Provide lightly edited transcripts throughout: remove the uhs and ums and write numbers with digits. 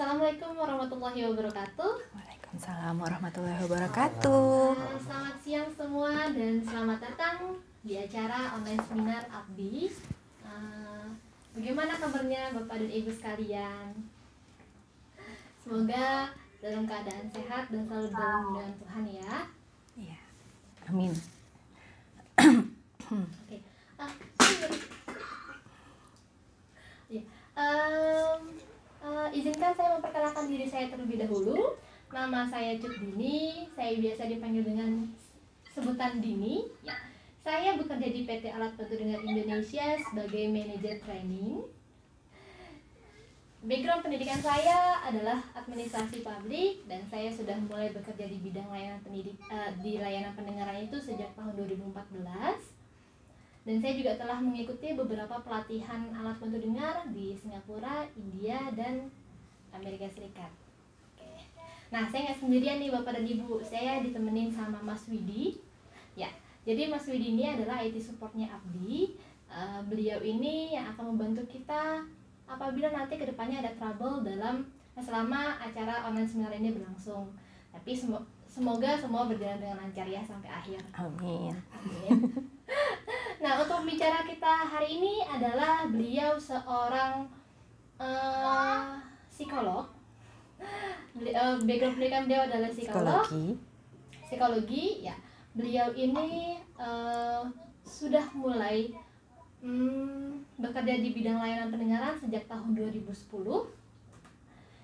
Assalamualaikum warahmatullahi wabarakatuh. Waalaikumsalam warahmatullahi wabarakatuh. Selamat siang semua dan selamat datang di acara online seminar Abdi. Bagaimana kabarnya Bapak dan Ibu sekalian? Semoga dalam keadaan sehat dan selalu dalam lindungan Tuhan ya. Iya. Amin. Oke. Izinkan saya memperkenalkan diri saya terlebih dahulu. Nama saya Cut Dini. Saya biasa dipanggil dengan sebutan Dini. Ya. Saya bekerja di PT Alat Bantu Dengar Indonesia sebagai manajer training. Background pendidikan saya adalah administrasi publik dan saya sudah mulai bekerja di bidang layanan pendengaran itu sejak tahun 2014. Dan saya juga telah mengikuti beberapa pelatihan alat bantu dengar di Singapura, India, dan Amerika Serikat. Oke. Nah, saya nggak sendirian nih Bapak dan Ibu. Saya ditemenin sama Mas Widi. Ya, jadi Mas Widi ini adalah IT supportnya Abdi. Beliau ini yang akan membantu kita apabila nanti kedepannya ada trouble selama acara online seminar ini berlangsung. Tapi semoga semua berjalan dengan lancar ya sampai akhir. Amin. Amin. Nah, untuk bicara kita hari ini adalah beliau seorang psikolog. Background pendidikan beliau adalah psikologi ya. Beliau ini sudah mulai bekerja di bidang layanan pendengaran sejak tahun 2010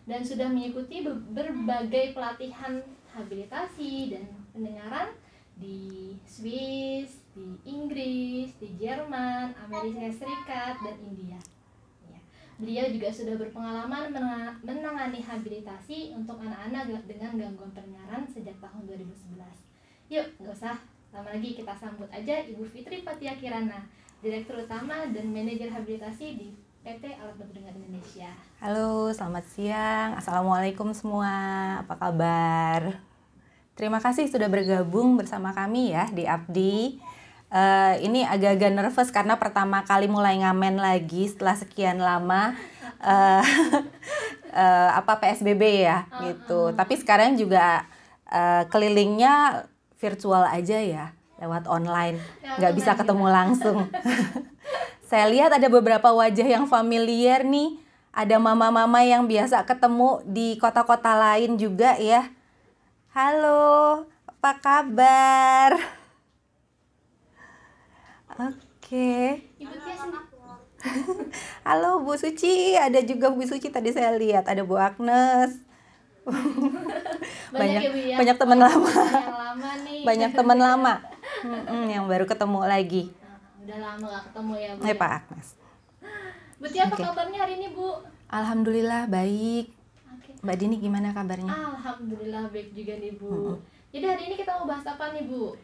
dan sudah mengikuti berbagai pelatihan habilitasi dan pendengaran di Swiss, di Inggris, di Jerman, Amerika Serikat, dan India. Ya. Beliau juga sudah berpengalaman menangani habilitasi untuk anak-anak dengan gangguan pendengaran sejak tahun 2011. Yuk, nggak usah lama lagi, kita sambut aja Ibu Fitri Fathia Kirana, Direktur Utama dan Manajer Habilitasi di PT Alat Bantu Dengar Indonesia. Halo, selamat siang. Assalamualaikum semua. Apa kabar? Terima kasih sudah bergabung bersama kami ya di Abdi. Ini agak-agak nervous karena pertama kali mulai ngamen lagi setelah sekian lama PSBB ya gitu. Tapi sekarang juga kelilingnya virtual aja ya, lewat online, nggak bisa ketemu langsung. Saya lihat ada beberapa wajah yang familiar nih. Ada mama-mama yang biasa ketemu di kota-kota lain juga ya. Halo, apa kabar? Oke. Halo Bu Suci, ada juga Bu Suci tadi saya lihat, ada Bu Agnes. Banyak teman lama. Banyak teman lama. Yang baru ketemu lagi. Udah lama gak ketemu ya Bu. Pak Agnes. Bu Tia, apa kabarnya hari ini Bu? Alhamdulillah baik. Mbak Dini gimana kabarnya? Alhamdulillah baik juga nih Bu. Jadi hari ini kita mau bahas apa nih Bu?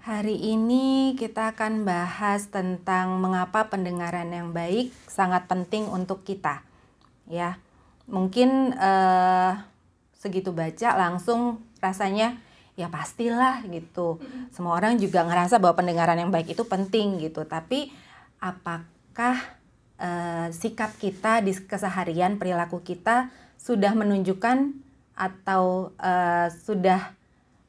Hari ini kita akan bahas tentang mengapa pendengaran yang baik sangat penting untuk kita. Ya, mungkin segitu baca langsung rasanya ya pastilah gitu. Semua orang juga ngerasa bahwa pendengaran yang baik itu penting gitu. Tapi apakah sikap kita di keseharian, perilaku kita sudah menunjukkan atau sudah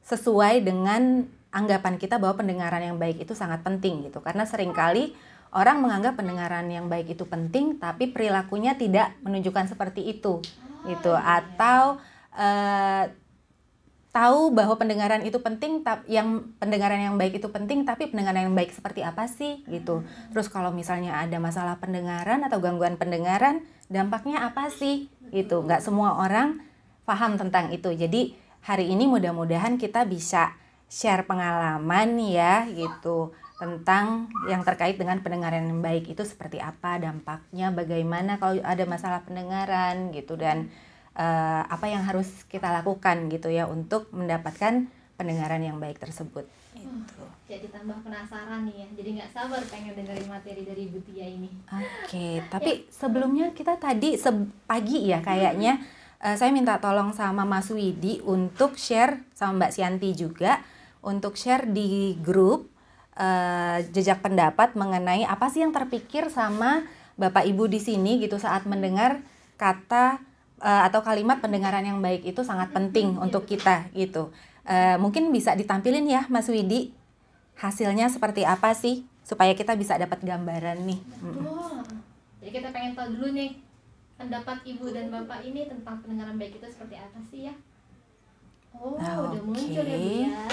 sesuai dengan anggapan kita bahwa pendengaran yang baik itu sangat penting gitu. Karena seringkali orang menganggap pendengaran yang baik itu penting tapi perilakunya tidak menunjukkan seperti itu gitu. Atau tahu bahwa pendengaran itu penting, pendengaran yang baik itu penting, tapi pendengaran yang baik seperti apa sih gitu. Terus kalau misalnya ada masalah pendengaran atau gangguan pendengaran, dampaknya apa sih gitu. Nggak semua orang paham tentang itu. Jadi hari ini mudah-mudahan kita bisa share pengalaman ya gitu tentang yang terkait dengan pendengaran yang baik itu seperti apa, dampaknya bagaimana kalau ada masalah pendengaran gitu, dan apa yang harus kita lakukan gitu ya untuk mendapatkan pendengaran yang baik tersebut. Gitu. Jadi tambah penasaran nih ya, jadi nggak sabar pengen dengerin materi dari Bu Tia ini. Oke, tapi sebelumnya kita tadi pagi ya kayaknya saya minta tolong sama Mas Widi untuk share sama Mbak Sianti juga untuk share di grup jejak pendapat mengenai apa sih yang terpikir sama Bapak Ibu di sini gitu saat mendengar kata atau kalimat pendengaran yang baik itu sangat penting untuk kita gitu. Mungkin bisa ditampilin ya Mas Widi, hasilnya seperti apa sih supaya kita bisa dapat gambaran nih. Betul. Jadi kita pengen tahu dulu nih pendapat Ibu dan Bapak ini tentang pendengaran baik itu seperti apa sih ya? Udah muncul ya Bu ya.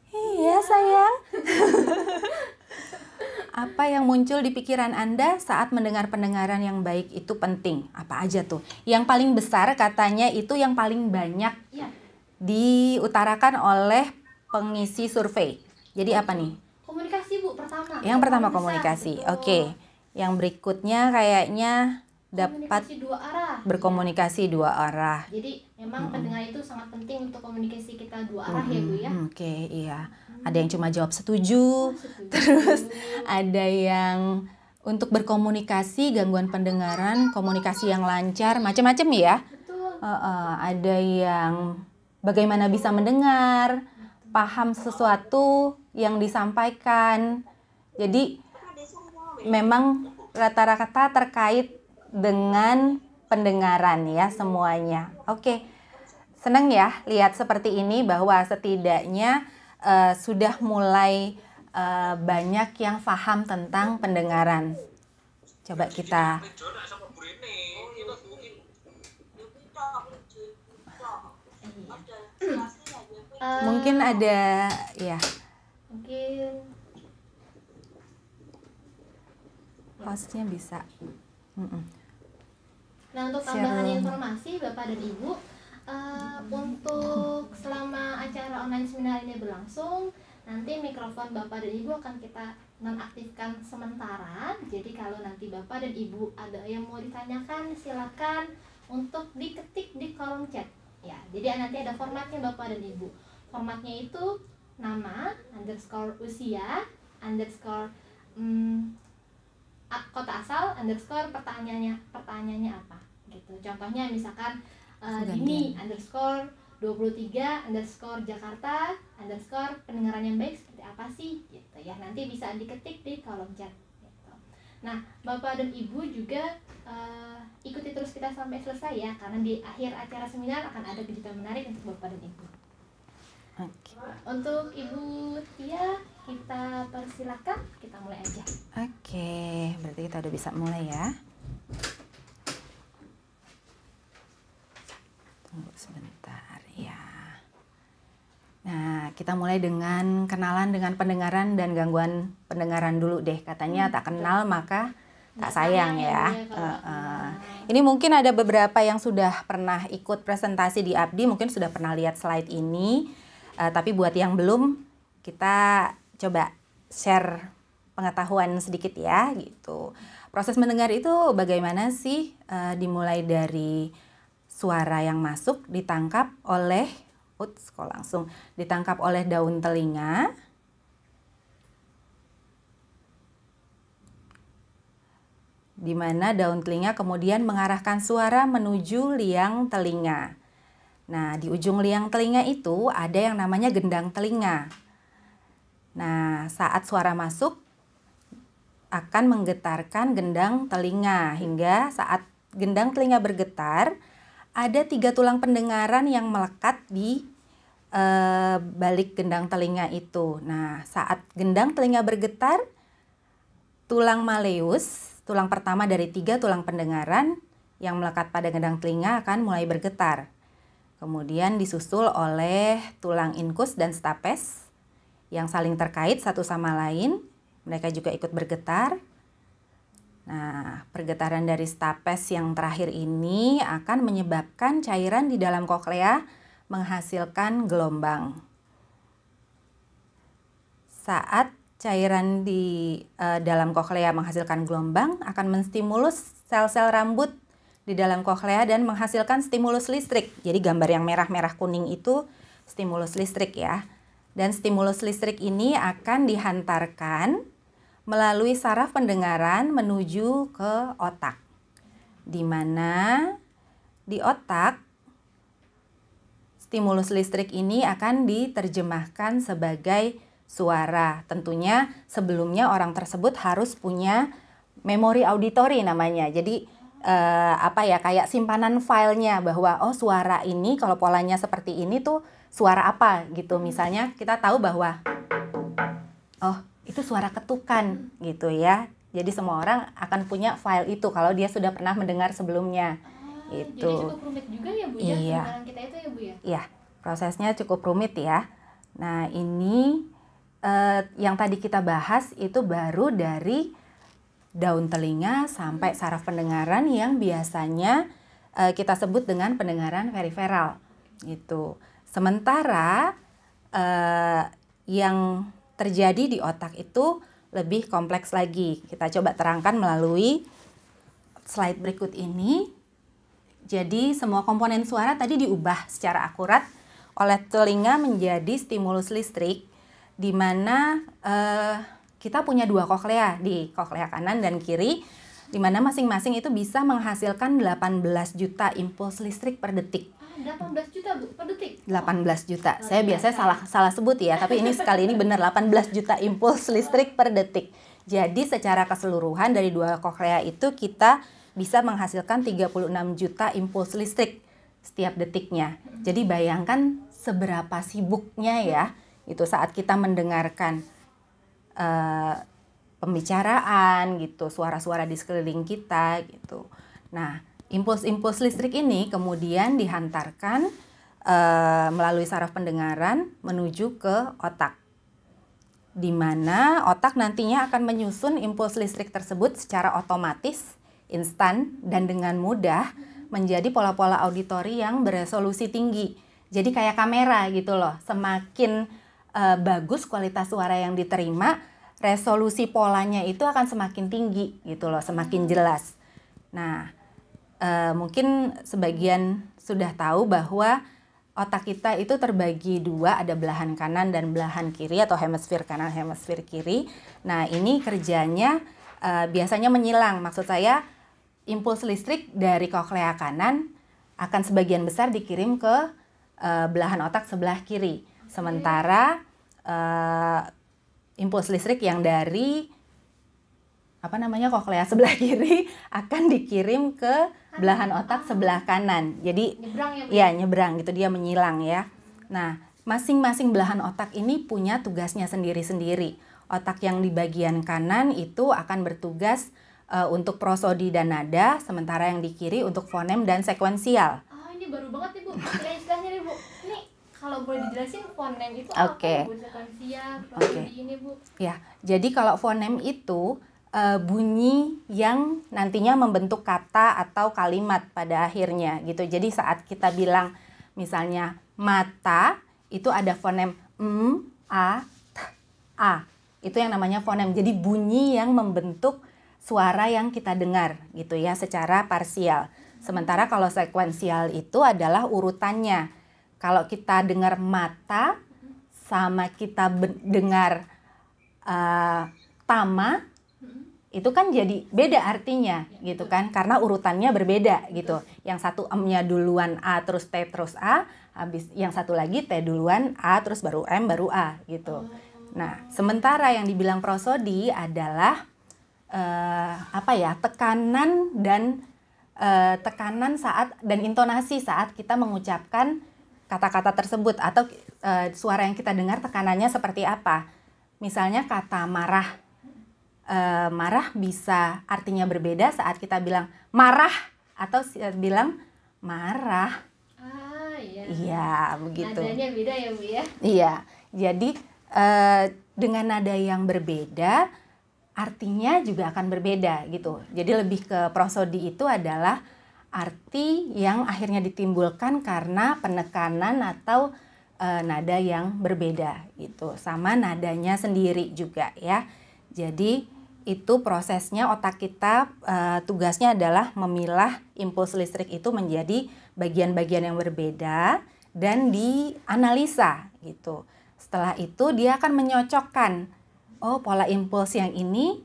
Iya sayang. Apa yang muncul di pikiran Anda saat mendengar pendengaran yang baik itu penting? Apa aja tuh? Yang paling besar katanya itu yang paling banyak Ya, diutarakan oleh pengisi survei. Jadi apa nih? komunikasi Bu pertama. Yang pertama Paling besar, komunikasi. betul. Oke. Yang berikutnya kayaknya dapat Komunikasi dua arah. berkomunikasi dua arah. Jadi memang pendengar itu sangat penting untuk komunikasi kita dua arah ya Bu ya. Oke, iya. Ada yang cuma jawab setuju. Setuju. Terus ada yang untuk berkomunikasi, gangguan pendengaran, komunikasi yang lancar, macam-macam ya. Betul. Ada yang bagaimana bisa mendengar, paham sesuatu yang disampaikan. Jadi memang rata-rata terkait dengan pendengaran ya semuanya. Oke, senang ya lihat seperti ini bahwa setidaknya sudah mulai banyak yang paham tentang pendengaran. Coba kita mungkin ada ya Mungkin hostnya bisa. Nah, untuk tambahan informasi Bapak dan Ibu, untuk selama acara online seminar ini berlangsung, nanti mikrofon Bapak dan Ibu akan kita nonaktifkan sementara. Jadi kalau nanti Bapak dan Ibu ada yang mau ditanyakan, silakan untuk diketik di kolom chat. Ya, jadi nanti ada formatnya Bapak dan Ibu. Formatnya itu nama, underscore usia, underscore kota asal, underscore pertanyaannya apa gitu. Contohnya misalkan Dini underscore 23 underscore Jakarta underscore pendengaran yang baik seperti apa sih gitu ya. Nanti bisa diketik di kolom chat gitu. Nah, Bapak dan Ibu juga ikuti terus kita sampai selesai ya, karena di akhir acara seminar akan ada kejutan menarik untuk Bapak dan Ibu. Untuk Ibu Tia, kita persilakan, kita mulai aja. Oke, berarti kita udah bisa mulai ya. Tunggu sebentar ya. Nah, kita mulai dengan kenalan dengan pendengaran dan gangguan pendengaran dulu deh. Katanya tak kenal maka tak sayang ya. Ini mungkin ada beberapa yang sudah pernah ikut presentasi di Abdi, mungkin sudah pernah lihat slide ini. Tapi buat yang belum, kita coba share pengetahuan sedikit ya gitu. Proses mendengar itu bagaimana sih? Dimulai dari suara yang masuk ditangkap oleh ditangkap oleh daun telinga. Di mana daun telinga kemudian mengarahkan suara menuju liang telinga. Nah, di ujung liang telinga itu ada yang namanya gendang telinga. Nah, saat suara masuk akan menggetarkan gendang telinga hingga saat gendang telinga bergetar, ada 3 tulang pendengaran yang melekat di balik gendang telinga itu. Nah, saat gendang telinga bergetar, tulang maleus, tulang pertama dari 3 tulang pendengaran yang melekat pada gendang telinga akan mulai bergetar. Kemudian disusul oleh tulang incus dan stapes yang saling terkait satu sama lain. Mereka juga ikut bergetar. Nah, pergetaran dari stapes yang terakhir ini akan menyebabkan cairan di dalam koklea menghasilkan gelombang. Saat cairan di dalam koklea menghasilkan gelombang akan menstimulus sel-sel rambut di dalam koklea dan menghasilkan stimulus listrik. Jadi gambar yang merah-merah kuning itu stimulus listrik ya. Dan stimulus listrik ini akan dihantarkan melalui saraf pendengaran menuju ke otak. Di mana di otak stimulus listrik ini akan diterjemahkan sebagai suara. Tentunya sebelumnya orang tersebut harus punya memori auditori namanya. Jadi apa ya, kayak simpanan filenya bahwa oh suara ini kalau polanya seperti ini tuh suara apa gitu. Misalnya kita tahu bahwa oh itu suara ketukan gitu ya. Jadi semua orang akan punya file itu kalau dia sudah pernah mendengar sebelumnya. Jadi cukup rumit juga ya Bu ya, Iya. pendengaran kita itu ya Bu ya. Iya, prosesnya cukup rumit ya. Nah ini yang tadi kita bahas itu baru dari daun telinga sampai saraf pendengaran yang biasanya kita sebut dengan pendengaran periferal gitu. Sementara yang terjadi di otak itu lebih kompleks lagi. Kita coba terangkan melalui slide berikut ini. Jadi semua komponen suara tadi diubah secara akurat oleh telinga menjadi stimulus listrik, di mana kita punya dua koklea, di koklea kanan dan kiri, di mana masing-masing itu bisa menghasilkan 18 juta impuls listrik per detik. 18 juta Bu per detik? 18 juta. Saya biasanya salah sebut ya, tapi ini sekali ini benar 18 juta impuls listrik per detik. Jadi secara keseluruhan dari dua koklea itu kita bisa menghasilkan 36 juta impuls listrik setiap detiknya. Jadi bayangkan seberapa sibuknya ya itu saat kita mendengarkan pembicaraan gitu, suara-suara di sekeliling kita gitu. Nah, impuls-impuls listrik ini kemudian dihantarkan melalui saraf pendengaran menuju ke otak, di mana otak nantinya akan menyusun impuls listrik tersebut secara otomatis, instan, dan dengan mudah menjadi pola-pola auditori yang beresolusi tinggi. Jadi kayak kamera gitu loh, semakin bagus kualitas suara yang diterima, resolusi polanya itu akan semakin tinggi gitu loh, semakin jelas. Nah, mungkin sebagian sudah tahu bahwa otak kita itu terbagi dua, ada belahan kanan dan belahan kiri atau hemisfer kanan, hemisfer kiri. Nah, ini kerjanya biasanya menyilang. Maksud saya, impuls listrik dari koklea kanan akan sebagian besar dikirim ke belahan otak sebelah kiri. Sementara impuls listrik yang dari koklea sebelah kiri akan dikirim ke belahan otak sebelah kanan. Jadi nyebrang ya Bu? Ya, nyebrang gitu, dia menyilang ya. Nah, masing-masing belahan otak ini punya tugasnya sendiri-sendiri. Otak yang di bagian kanan itu akan bertugas untuk prosodi dan nada, sementara yang di kiri untuk fonem dan sekuensial. Ini baru banget nih Bu, istilahnya nih Bu. Ini kalau boleh dijelasin fonem itu apa Bu? Sekuensial, prosodi ini Bu? Ya, jadi kalau fonem itu bunyi yang nantinya membentuk kata atau kalimat pada akhirnya gitu. Jadi saat kita bilang misalnya mata, itu ada fonem a, t, a. Itu yang namanya fonem. Jadi bunyi yang membentuk suara yang kita dengar gitu ya secara parsial. Sementara kalau sekuensial itu adalah urutannya. Kalau kita dengar mata sama kita dengar tama, itu kan jadi beda artinya gitu kan, karena urutannya berbeda gitu. Yang satu M-nya duluan A terus T terus A, habis yang satu lagi T duluan A terus baru M baru A gitu. Nah, sementara yang dibilang prosodi adalah tekanan dan tekanan saat dan intonasi saat kita mengucapkan kata-kata tersebut atau suara yang kita dengar tekanannya seperti apa. Misalnya kata marah. Marah bisa artinya berbeda saat kita bilang marah atau bilang marah. Iya. Iya, begitu. Nadanya beda ya Bu ya? Iya, jadi dengan nada yang berbeda artinya juga akan berbeda gitu. Jadi lebih ke prosodi itu adalah arti yang akhirnya ditimbulkan karena penekanan atau nada yang berbeda gitu. Sama nadanya sendiri juga ya. Jadi itu prosesnya otak kita tugasnya adalah memilah impuls listrik itu menjadi bagian-bagian yang berbeda dan dianalisa gitu. Setelah itu dia akan menyocokkan pola impuls yang ini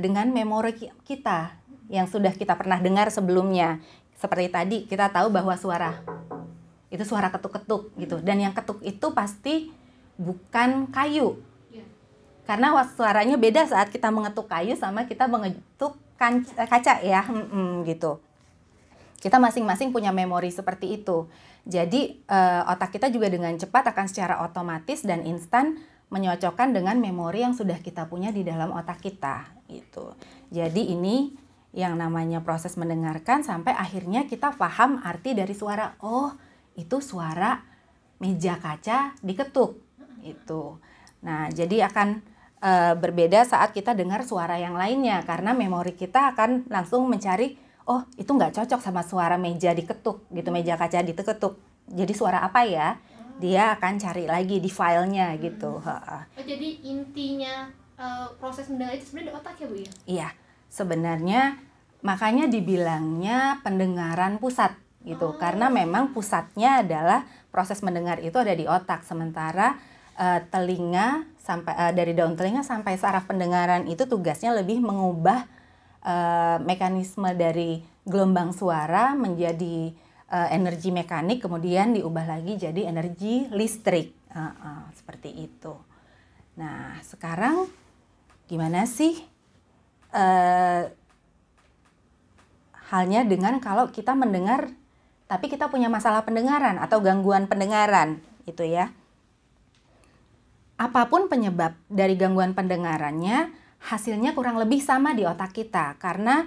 dengan memori kita yang sudah kita pernah dengar sebelumnya. Seperti tadi kita tahu bahwa suara itu suara ketuk-ketuk gitu, dan yang ketuk itu pasti bukan kayu. Karena suaranya beda saat kita mengetuk kayu sama kita mengetuk kaca ya, gitu. Kita masing-masing punya memori seperti itu. Jadi otak kita juga dengan cepat akan secara otomatis dan instan menyocokkan dengan memori yang sudah kita punya di dalam otak kita gitu. Jadi ini yang namanya proses mendengarkan sampai akhirnya kita paham arti dari suara. Oh, itu suara meja kaca diketuk itu. Nah, jadi akan berbeda saat kita dengar suara yang lainnya karena memori kita akan langsung mencari, oh itu nggak cocok sama suara meja diketuk gitu, meja kaca diketuk. Jadi suara apa ya? Dia akan cari lagi di filenya gitu. Oh, jadi intinya proses mendengar itu sebenarnya di otak ya Bu ya? Iya, sebenarnya makanya dibilangnya pendengaran pusat gitu. Karena memang pusatnya adalah proses mendengar itu ada di otak. Sementara telinga sampai dari daun telinga sampai saraf pendengaran itu tugasnya lebih mengubah mekanisme dari gelombang suara menjadi energi mekanik, kemudian diubah lagi jadi energi listrik. Seperti itu. Nah, sekarang gimana sih halnya dengan kalau kita mendengar tapi kita punya masalah pendengaran atau gangguan pendengaran itu ya. Apapun penyebab dari gangguan pendengarannya, hasilnya kurang lebih sama di otak kita karena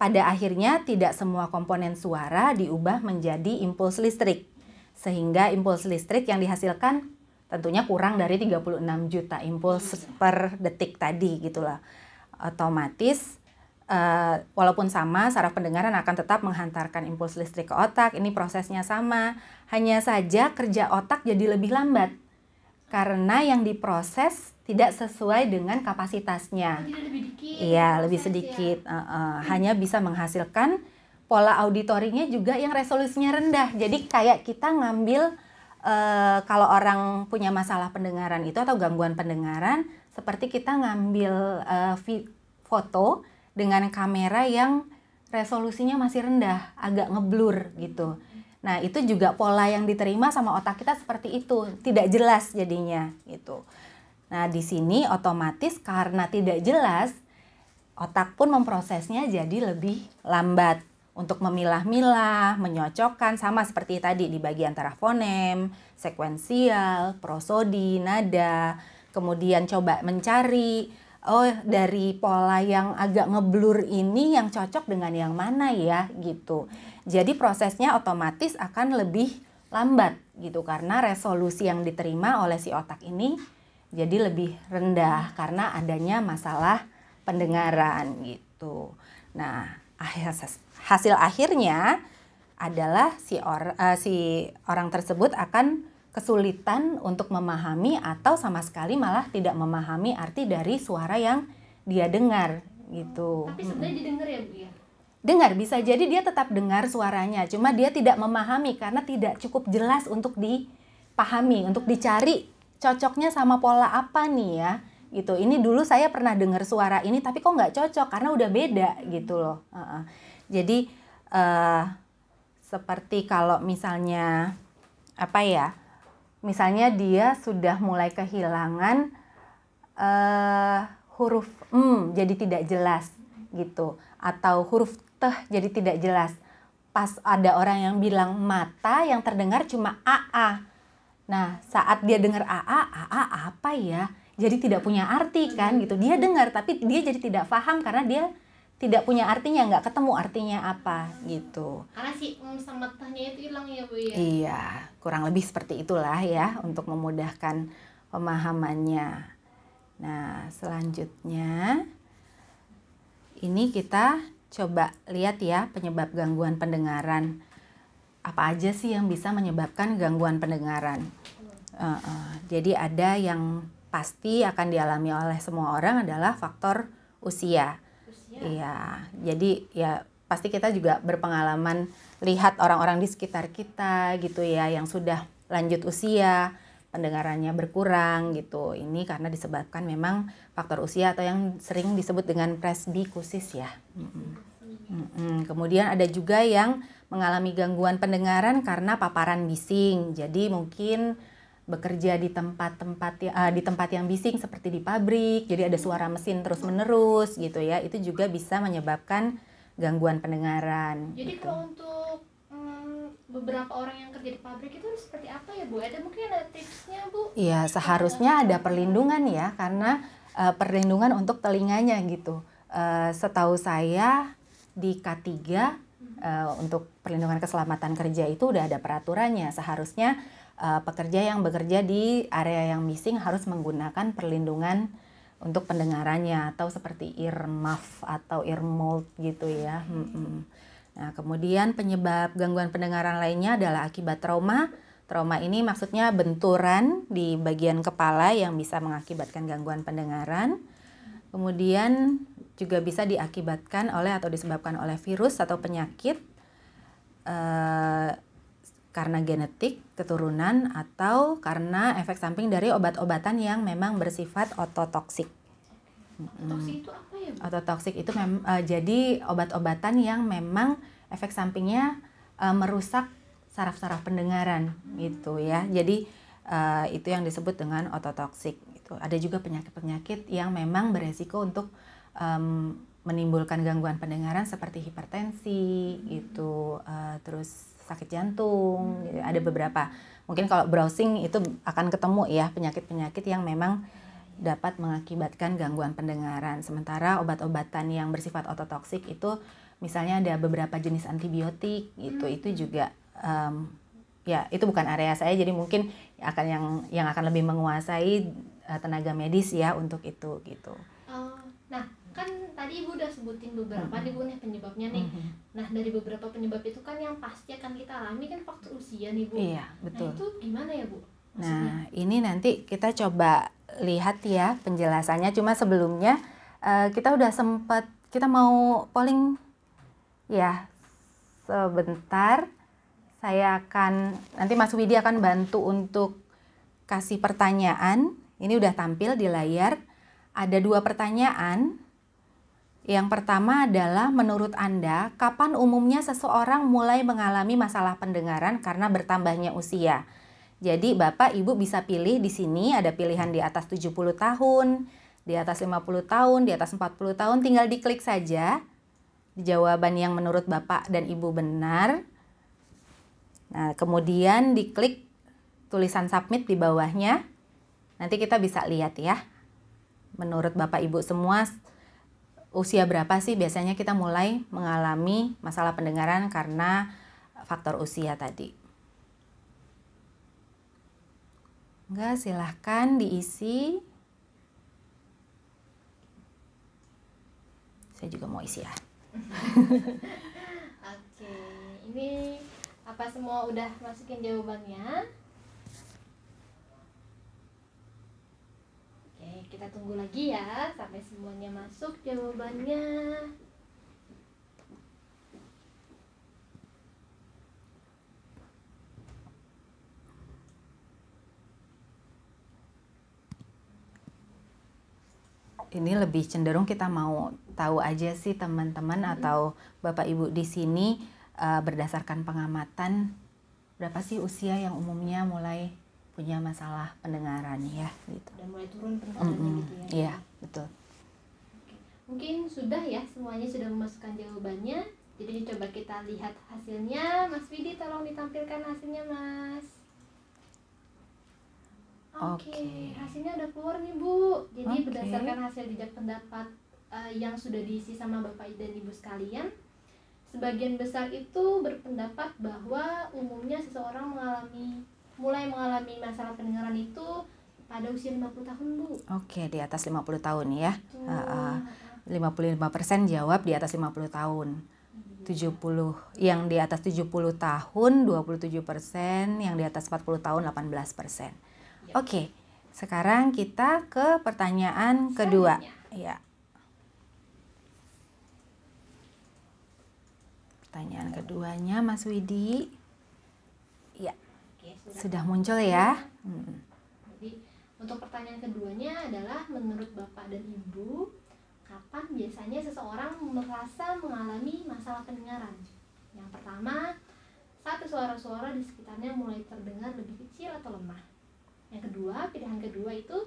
pada akhirnya tidak semua komponen suara diubah menjadi impuls listrik. Sehingga impuls listrik yang dihasilkan tentunya kurang dari 36 juta impuls per detik tadi gitulah. Otomatis walaupun sama, saraf pendengaran akan tetap menghantarkan impuls listrik ke otak. Ini prosesnya sama, hanya saja kerja otak jadi lebih lambat karena yang diproses tidak sesuai dengan kapasitasnya. Jadi lebih dikit. Iya, lebih sedikit. Hanya bisa menghasilkan pola auditorinya juga yang resolusinya rendah. Jadi kayak kita ngambil kalau orang punya masalah pendengaran itu atau gangguan pendengaran, seperti kita ngambil foto dengan kamera yang resolusinya masih rendah, agak ngeblur gitu. Nah, itu juga pola yang diterima sama otak kita seperti itu, tidak jelas jadinya gitu. Nah, di sini otomatis karena tidak jelas, otak pun memprosesnya jadi lebih lambat untuk memilah-milah, menyocokkan sama seperti tadi di bagi antara fonem, sekuensial, prosodi, nada, kemudian coba mencari, oh dari pola yang agak ngeblur ini yang cocok dengan yang mana ya gitu. Jadi prosesnya otomatis akan lebih lambat gitu karena resolusi yang diterima oleh si otak ini jadi lebih rendah karena adanya masalah pendengaran gitu. Nah, hasil akhirnya adalah si orang tersebut akan kesulitan untuk memahami atau sama sekali malah tidak memahami arti dari suara yang dia dengar gitu. Tapi sebenarnya didengar ya Bu ya? Dengar, bisa jadi dia tetap dengar suaranya, cuma dia tidak memahami karena tidak cukup jelas untuk dipahami, untuk dicari cocoknya sama pola apa nih ya gitu. Ini dulu saya pernah dengar suara ini tapi kok nggak cocok karena udah beda gitu loh. Jadi seperti kalau misalnya apa ya, misalnya dia sudah mulai kehilangan huruf jadi tidak jelas gitu, atau huruf teh jadi tidak jelas. Pas ada orang yang bilang mata, yang terdengar cuma aa. Nah, saat dia dengar aa apa ya? Jadi tidak punya arti kan gitu. Dia dengar tapi dia jadi tidak paham karena dia tidak punya artinya, nggak ketemu artinya apa gitu. Karena si sama tehnya itu hilang ya Bu ya? Iya, kurang lebih seperti itulah ya untuk memudahkan pemahamannya. Nah, selanjutnya ini kita coba lihat ya penyebab gangguan pendengaran. Apa aja sih yang bisa menyebabkan gangguan pendengaran? Jadi ada yang pasti akan dialami oleh semua orang adalah faktor usia. Iya, jadi ya pasti kita juga berpengalaman lihat orang-orang di sekitar kita gitu ya yang sudah lanjut usia, pendengarannya berkurang gitu. Ini karena disebabkan memang faktor usia atau yang sering disebut dengan presbikusis ya. Kemudian ada juga yang mengalami gangguan pendengaran karena paparan bising. Jadi mungkin bekerja di tempat yang bising seperti di pabrik, jadi ada suara mesin terus-menerus gitu ya, itu juga bisa menyebabkan gangguan pendengaran. Jadi gitu. kalau untuk beberapa orang yang kerja di pabrik itu seperti apa ya Bu? Mungkin ada tipsnya Bu? Iya, seharusnya ada perlindungan ya, karena perlindungan untuk telinganya gitu. Setahu saya di K3 untuk perlindungan keselamatan kerja itu udah ada peraturannya. Seharusnya pekerja yang bekerja di area yang bising harus menggunakan perlindungan untuk pendengarannya atau seperti ear muff atau ear mold gitu ya. Nah, kemudian penyebab gangguan pendengaran lainnya adalah akibat trauma. Trauma ini maksudnya benturan di bagian kepala yang bisa mengakibatkan gangguan pendengaran. Kemudian juga bisa diakibatkan oleh atau disebabkan oleh virus atau penyakit karena genetik, keturunan, atau karena efek samping dari obat-obatan yang memang bersifat ototoksik. Ototoksik itu apa ya Bu? Ototoksik itu jadi obat-obatan yang memang efek sampingnya merusak saraf-saraf pendengaran gitu ya. Jadi itu yang disebut dengan ototoksik. Gitu. Ada juga penyakit-penyakit yang memang beresiko untuk menimbulkan gangguan pendengaran seperti hipertensi, terus sakit jantung, gitu. Ada beberapa. Mungkin kalau browsing itu akan ketemu ya penyakit-penyakit yang memang dapat mengakibatkan gangguan pendengaran. Sementara obat-obatan yang bersifat ototoksik itu misalnya ada beberapa jenis antibiotik gitu, itu juga ya itu bukan area saya, jadi mungkin yang akan lebih menguasai tenaga medis ya untuk itu gitu. Nah, kan tadi Ibu udah sebutin beberapa nih Bu nih penyebabnya nih. Nah, dari beberapa penyebab itu kan yang pasti akan kita alami kan faktor usia nih Bu. Iya, betul. Nah, itu gimana ya Bu? Maksudnya? Nah, ini nanti kita coba lihat ya penjelasannya. Cuma sebelumnya kita udah sempat, kita mau polling ya sebentar. Nanti Mas Widi akan bantu untuk kasih pertanyaan. Ini udah tampil di layar. Ada 2 pertanyaan. Yang pertama adalah, menurut Anda, kapan umumnya seseorang mulai mengalami masalah pendengaran karena bertambahnya usia? Jadi Bapak Ibu bisa pilih di sini, ada pilihan di atas 70 tahun, di atas 50 tahun, di atas 40 tahun, tinggal diklik saja jawaban yang menurut Bapak dan Ibu benar. Nah, kemudian diklik tulisan submit di bawahnya. Nanti kita bisa lihat ya. Menurut Bapak Ibu semua, usia berapa sih biasanya kita mulai mengalami masalah pendengaran karena faktor usia tadi? Enggak, silahkan diisi. Saya juga mau isi ya. Oke, ini apa semua udah masukin jawabannya? Oke, kita tunggu lagi ya sampai semuanya masuk jawabannya. Ini lebih cenderung kita mau tahu aja sih teman-teman atau Bapak Ibu di sini berdasarkan pengamatan berapa sih usia yang umumnya mulai punya masalah pendengaran ya gitu. Udah mulai turun pendengarannya gitu ya. Iya, betul. Oke. Mungkin sudah ya semuanya sudah memasukkan jawabannya. Jadi coba kita lihat hasilnya. Mas Widi tolong ditampilkan hasilnya Mas. Oke, hasilnya udah keluar nih Bu. Jadi berdasarkan hasil jejak pendapat yang sudah diisi sama Bapak dan Ibu sekalian, sebagian besar itu berpendapat bahwa umumnya seseorang mulai mengalami masalah pendengaran itu pada usia 50 tahun Bu. Oke, di atas 50 tahun ya. 55% jawab di atas 50 tahun. 70 yang di atas 70 tahun 27%, yang di atas 40 tahun 18%. Oke, sekarang kita ke pertanyaan kedua. Ya. Pertanyaan keduanya, Mas Widi. Ya, sudah muncul ya. Jadi untuk pertanyaan keduanya adalah, menurut Bapak dan Ibu, kapan biasanya seseorang merasa mengalami masalah pendengaran? Yang pertama, saat suara-suara di sekitarnya mulai terdengar lebih kecil atau lemah. Yang kedua, pilihan kedua itu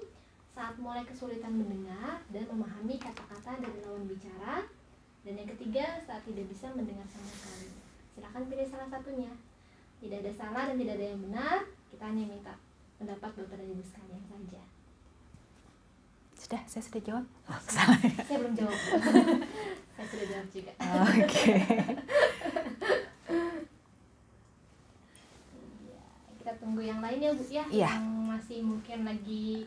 saat mulai kesulitan mendengar dan memahami kata-kata dari lawan bicara. Dan yang ketiga, saat tidak bisa mendengar sama sekali. Silakan pilih salah satunya. Tidak ada salah dan tidak ada yang benar. Kita hanya minta pendapat Bapak dan Ibu sekalian saja. Saya sudah jawab. Saya belum jawab. Saya sudah jawab juga. Oke. Kita tunggu yang lain ya Bu ya. Iya. Yang masih mungkin lagi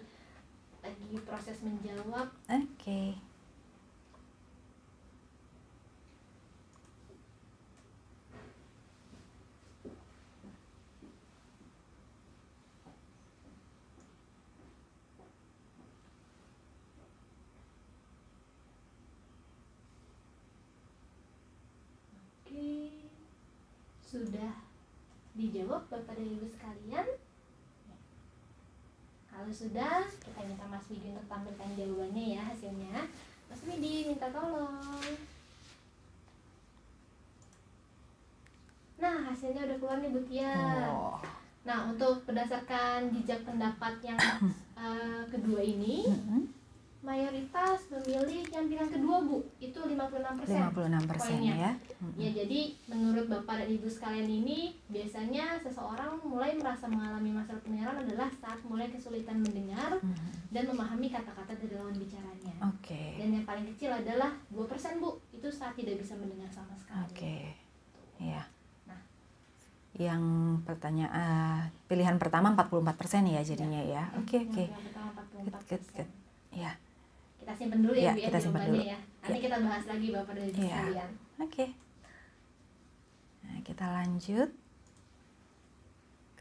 proses menjawab. Oke. Sudah dijawab Bapak dan Ibu sekalian? Kalau sudah, kita minta Mas Widi untuk tampilkan jawabannya ya, hasilnya. Mas Widi, minta tolong. Nah, hasilnya udah keluar nih Bu Tia. Nah, untuk berdasarkan jejak pendapat yang kedua ini, mayoritas memilih yang pilihan kedua Bu, itu 56%. 56% ya. Ya, jadi menurut Bapak dan Ibu sekalian ini, biasanya seseorang mulai merasa mengalami masalah pendengaran adalah saat mulai kesulitan mendengar dan memahami kata-kata dari lawan bicaranya. Oke. Dan yang paling kecil adalah 2% Bu, itu saat tidak bisa mendengar sama sekali. Oke. Iya. Nah, yang pertanyaan pilihan pertama 44% ya jadinya ya. Oke. yang pertama 44%. Ya. Kita simpen dulu ya, Bu ya, kita simpan jawabannya dulu. ya. Nanti kita bahas lagi Bapak dan Ibu sekalian. Oke. Nah, kita lanjut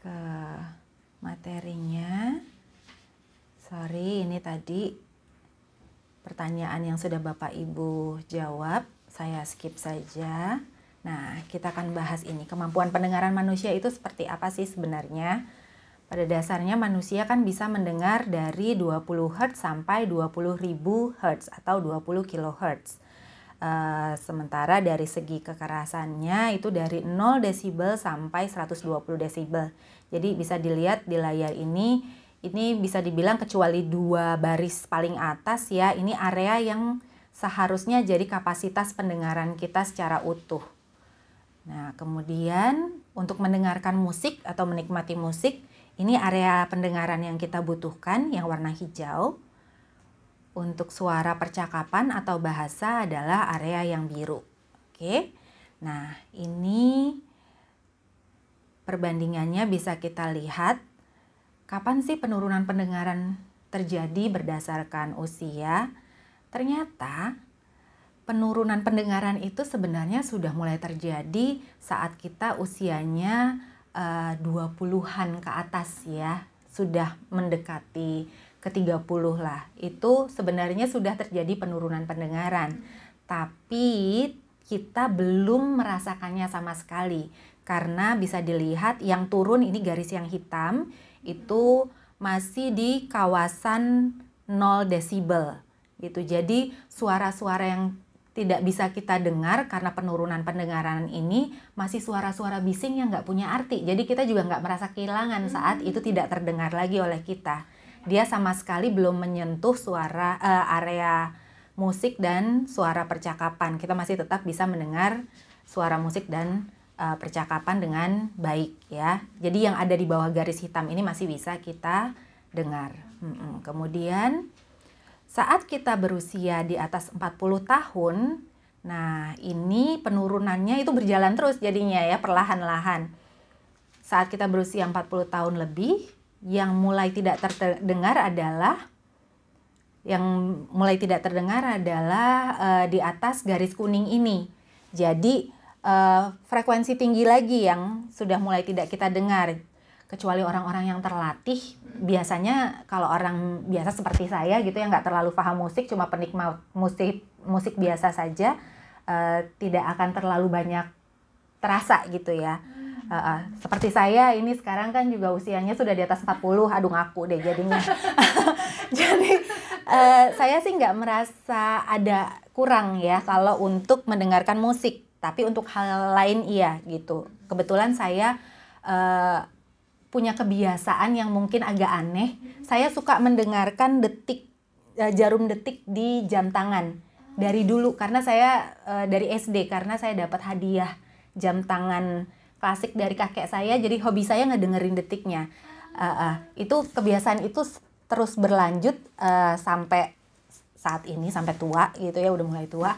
ke materinya. Sorry, ini tadi pertanyaan yang sudah Bapak Ibu jawab, saya skip saja. Nah, kita akan bahas ini. Kemampuan pendengaran manusia itu seperti apa sih sebenarnya? Pada dasarnya manusia kan bisa mendengar dari 20 Hz sampai 20.000 Hz atau 20 kHz. Sementara dari segi kekerasannya itu dari 0 desibel sampai 120 desibel. Jadi bisa dilihat di layar ini bisa dibilang kecuali 2 baris paling atas ya, ini area yang seharusnya jadi kapasitas pendengaran kita secara utuh. Nah, kemudian untuk mendengarkan musik atau menikmati musik, ini area pendengaran yang kita butuhkan yang warna hijau. Untuk suara percakapan atau bahasa adalah area yang biru. Oke. Nah, ini perbandingannya bisa kita lihat. Kapan sih penurunan pendengaran terjadi berdasarkan usia? Ternyata penurunan pendengaran itu sebenarnya sudah mulai terjadi saat kita usianya 20-an ke atas ya, sudah mendekati ke 30 lah. Itu sebenarnya sudah terjadi penurunan pendengaran. Tapi kita belum merasakannya sama sekali. Karena bisa dilihat yang turun ini garis yang hitam itu masih di kawasan 0 desibel gitu. Jadi suara-suara yang tidak bisa kita dengar karena penurunan pendengaran ini masih suara-suara bising yang nggak punya arti. Jadi kita juga nggak merasa kehilangan saat itu tidak terdengar lagi oleh kita. Dia sama sekali belum menyentuh suara area musik dan suara percakapan. Kita masih tetap bisa mendengar suara musik dan percakapan dengan baik ya. Jadi yang ada di bawah garis hitam ini masih bisa kita dengar. Kemudian saat kita berusia di atas 40 tahun, nah ini penurunannya itu berjalan terus jadinya ya, perlahan-lahan. Saat kita berusia 40 tahun lebih, yang mulai tidak terdengar adalah di atas garis kuning ini. Jadi frekuensi tinggi lagi yang sudah mulai tidak kita dengar. Kecuali orang-orang yang terlatih, biasanya kalau orang biasa seperti saya gitu yang nggak terlalu paham musik, cuma penikmat musik biasa saja, tidak akan terlalu banyak terasa gitu ya. Seperti saya ini sekarang kan juga usianya sudah di atas 40, aduh ngaku deh jadinya. Jadi saya sih nggak merasa ada kurang ya kalau untuk mendengarkan musik, tapi untuk hal lain iya gitu. Kebetulan saya punya kebiasaan yang mungkin agak aneh. Saya suka mendengarkan jarum detik di jam tangan dari dulu, karena saya dari SD, karena saya dapat hadiah jam tangan klasik dari kakek saya. Jadi hobi saya ngedengerin detiknya. Itu kebiasaan itu terus berlanjut sampai saat ini, sampai tua gitu ya, udah mulai tua.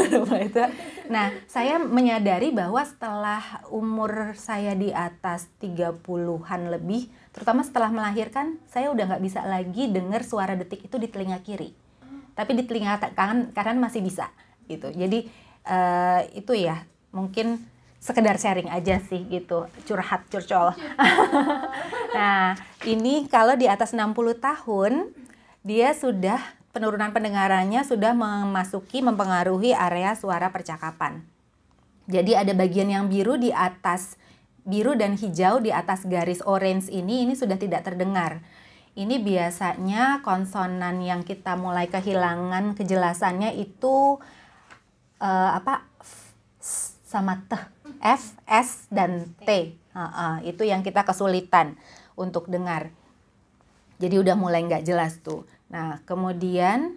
Udah mulai tua. Nah, saya menyadari bahwa setelah umur saya di atas 30-an lebih, terutama setelah melahirkan, saya udah nggak bisa lagi dengar suara detik itu di telinga kiri. Tapi di telinga kanan masih bisa gitu. Jadi itu ya, mungkin sekedar sharing aja sih gitu, curcol. Nah, ini kalau di atas 60 tahun, dia sudah penurunan pendengarannya sudah mempengaruhi area suara percakapan. Jadi ada bagian yang biru di atas, biru dan hijau di atas garis orange ini sudah tidak terdengar. Ini biasanya konsonan yang kita mulai kehilangan kejelasannya itu sama T, F, S, dan T. Itu yang kita kesulitan untuk dengar. Jadi udah mulai nggak jelas tuh. Nah, kemudian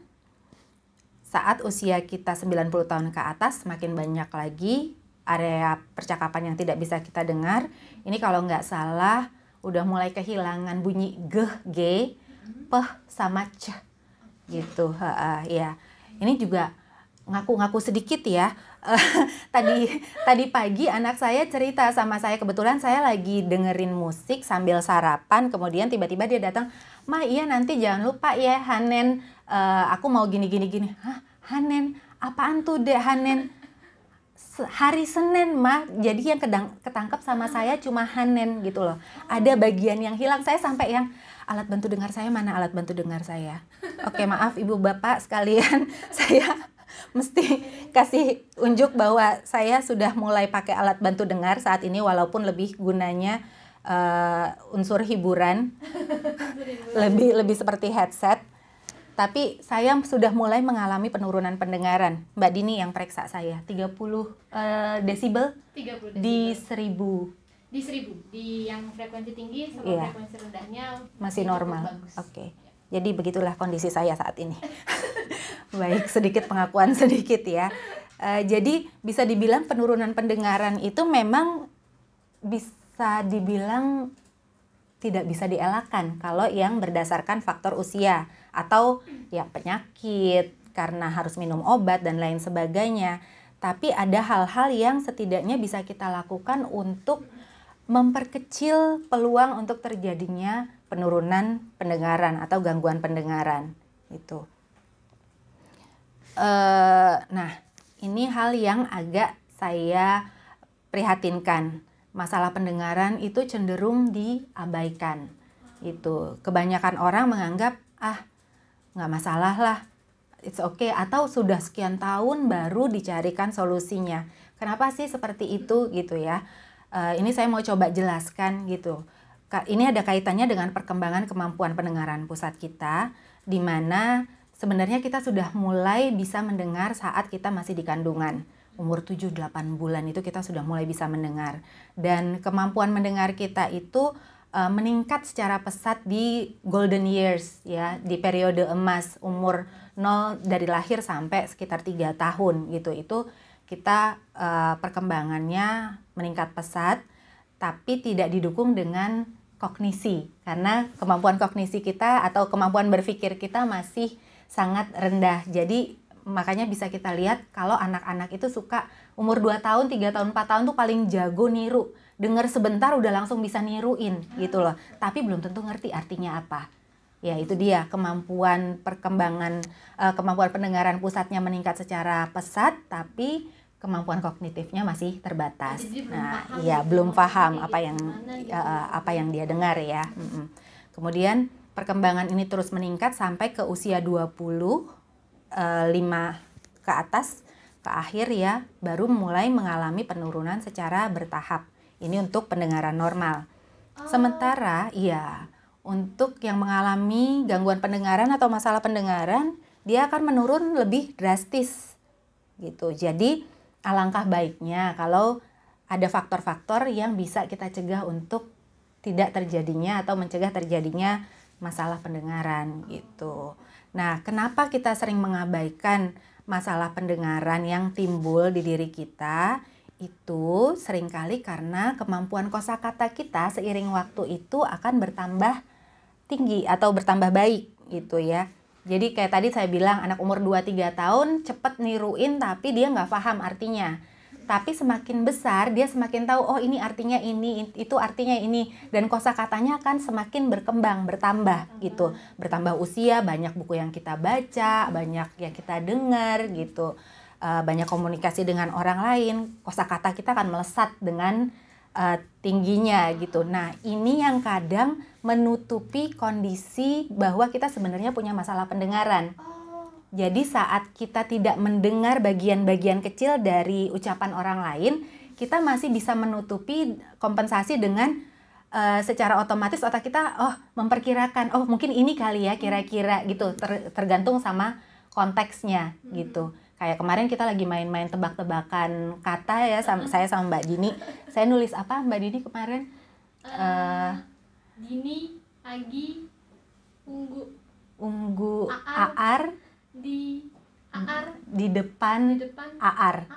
saat usia kita 90 tahun ke atas, semakin banyak lagi area percakapan yang tidak bisa kita dengar. Ini kalau nggak salah udah mulai kehilangan bunyi G, G, P, sama C gitu. Ya. Ini juga ngaku-ngaku sedikit ya. Tadi pagi anak saya cerita sama saya, kebetulan saya lagi dengerin musik sambil sarapan, kemudian tiba-tiba dia datang, "Ma, iya nanti jangan lupa ya Hanen, aku mau gini." Hah, Hanen? Apaan tuh dek Hanen? Hari Senin, Ma. Jadi yang ketangkep sama saya cuma Hanen gitu loh. Ada bagian yang hilang. Saya sampai yang alat bantu dengar saya mana alat bantu dengar saya. Oke, maaf ibu bapak sekalian, saya mesti kasih unjuk bahwa saya sudah mulai pakai alat bantu dengar saat ini, walaupun lebih gunanya unsur hiburan, lebih seperti headset. Tapi saya sudah mulai mengalami penurunan pendengaran. Mbak Dini yang periksa saya 30 desibel 30 di desibel. 1000. Di 1000, di yang frekuensi tinggi sama frekuensi rendahnya masih normal. Oke. Jadi begitulah kondisi saya saat ini. Baik, sedikit pengakuan sedikit ya. Jadi bisa dibilang penurunan pendengaran itu memang bisa dibilang tidak bisa dielakkan kalau yang berdasarkan faktor usia atau ya penyakit karena harus minum obat dan lain sebagainya. Tapi ada hal-hal yang setidaknya bisa kita lakukan untuk memperkecil peluang untuk terjadinya penurunan pendengaran atau gangguan pendengaran itu. Nah, ini hal yang agak saya prihatinkan. Masalah pendengaran itu cenderung diabaikan. Itu kebanyakan orang menganggap nggak masalah lah, it's okay, atau sudah sekian tahun baru dicarikan solusinya. Kenapa sih seperti itu gitu ya? Ini saya mau coba jelaskan gitu. Ini ada kaitannya dengan perkembangan kemampuan pendengaran pusat kita, di mana sebenarnya kita sudah mulai bisa mendengar saat kita masih di kandungan. Umur 7-8 bulan itu kita sudah mulai bisa mendengar. Dan kemampuan mendengar kita itu meningkat secara pesat di golden years ya, di periode emas umur 0 dari lahir sampai sekitar 3 tahun gitu. Itu kita perkembangannya meningkat pesat, tapi tidak didukung dengan kognisi, karena kemampuan kognisi kita atau kemampuan berpikir kita masih sangat rendah. Jadi makanya bisa kita lihat kalau anak-anak itu suka umur 2 tahun, 3 tahun, 4 tahun tuh paling jago niru. Dengar sebentar udah langsung bisa niruin gitu loh. Tapi belum tentu ngerti artinya apa. Ya itu dia, kemampuan pendengaran pusatnya meningkat secara pesat, tapi kemampuan kognitifnya masih terbatas. Nah, iya belum paham apa yang dia dengar ya. Kemudian perkembangan ini terus meningkat sampai ke usia 25 ke atas, ke akhir ya, baru mulai mengalami penurunan secara bertahap. Ini untuk pendengaran normal. Sementara untuk yang mengalami gangguan pendengaran atau masalah pendengaran, dia akan menurun lebih drastis gitu. Jadi alangkah baiknya kalau ada faktor-faktor yang bisa kita cegah untuk tidak terjadinya atau mencegah terjadinya masalah pendengaran gitu. Nah, kenapa kita sering mengabaikan masalah pendengaran yang timbul di diri kita? Itu seringkali karena kemampuan kosakata kita seiring waktu itu akan bertambah tinggi atau bertambah baik gitu ya. Jadi kayak tadi saya bilang anak umur 2-3 tahun cepet niruin tapi dia nggak paham artinya. Tapi semakin besar dia semakin tahu, oh ini artinya ini, itu artinya ini. Dan kosakatanya akan semakin berkembang, bertambah gitu. Bertambah usia, banyak buku yang kita baca, banyak yang kita dengar gitu. Banyak komunikasi dengan orang lain, kosakata kita akan melesat dengan tingginya gitu. Nah, ini yang kadang menutupi kondisi bahwa kita sebenarnya punya masalah pendengaran. Jadi saat kita tidak mendengar bagian-bagian kecil dari ucapan orang lain, kita masih bisa menutupi kompensasi dengan secara otomatis otak kita memperkirakan, mungkin ini kali ya kira-kira gitu, tergantung sama konteksnya gitu. Kayak kemarin kita lagi main-main tebak-tebakan kata ya, saya sama Mbak Dini. Saya nulis apa Mbak Dini kemarin? Dini, Agi, Unggu, Aar. Di depan Aar.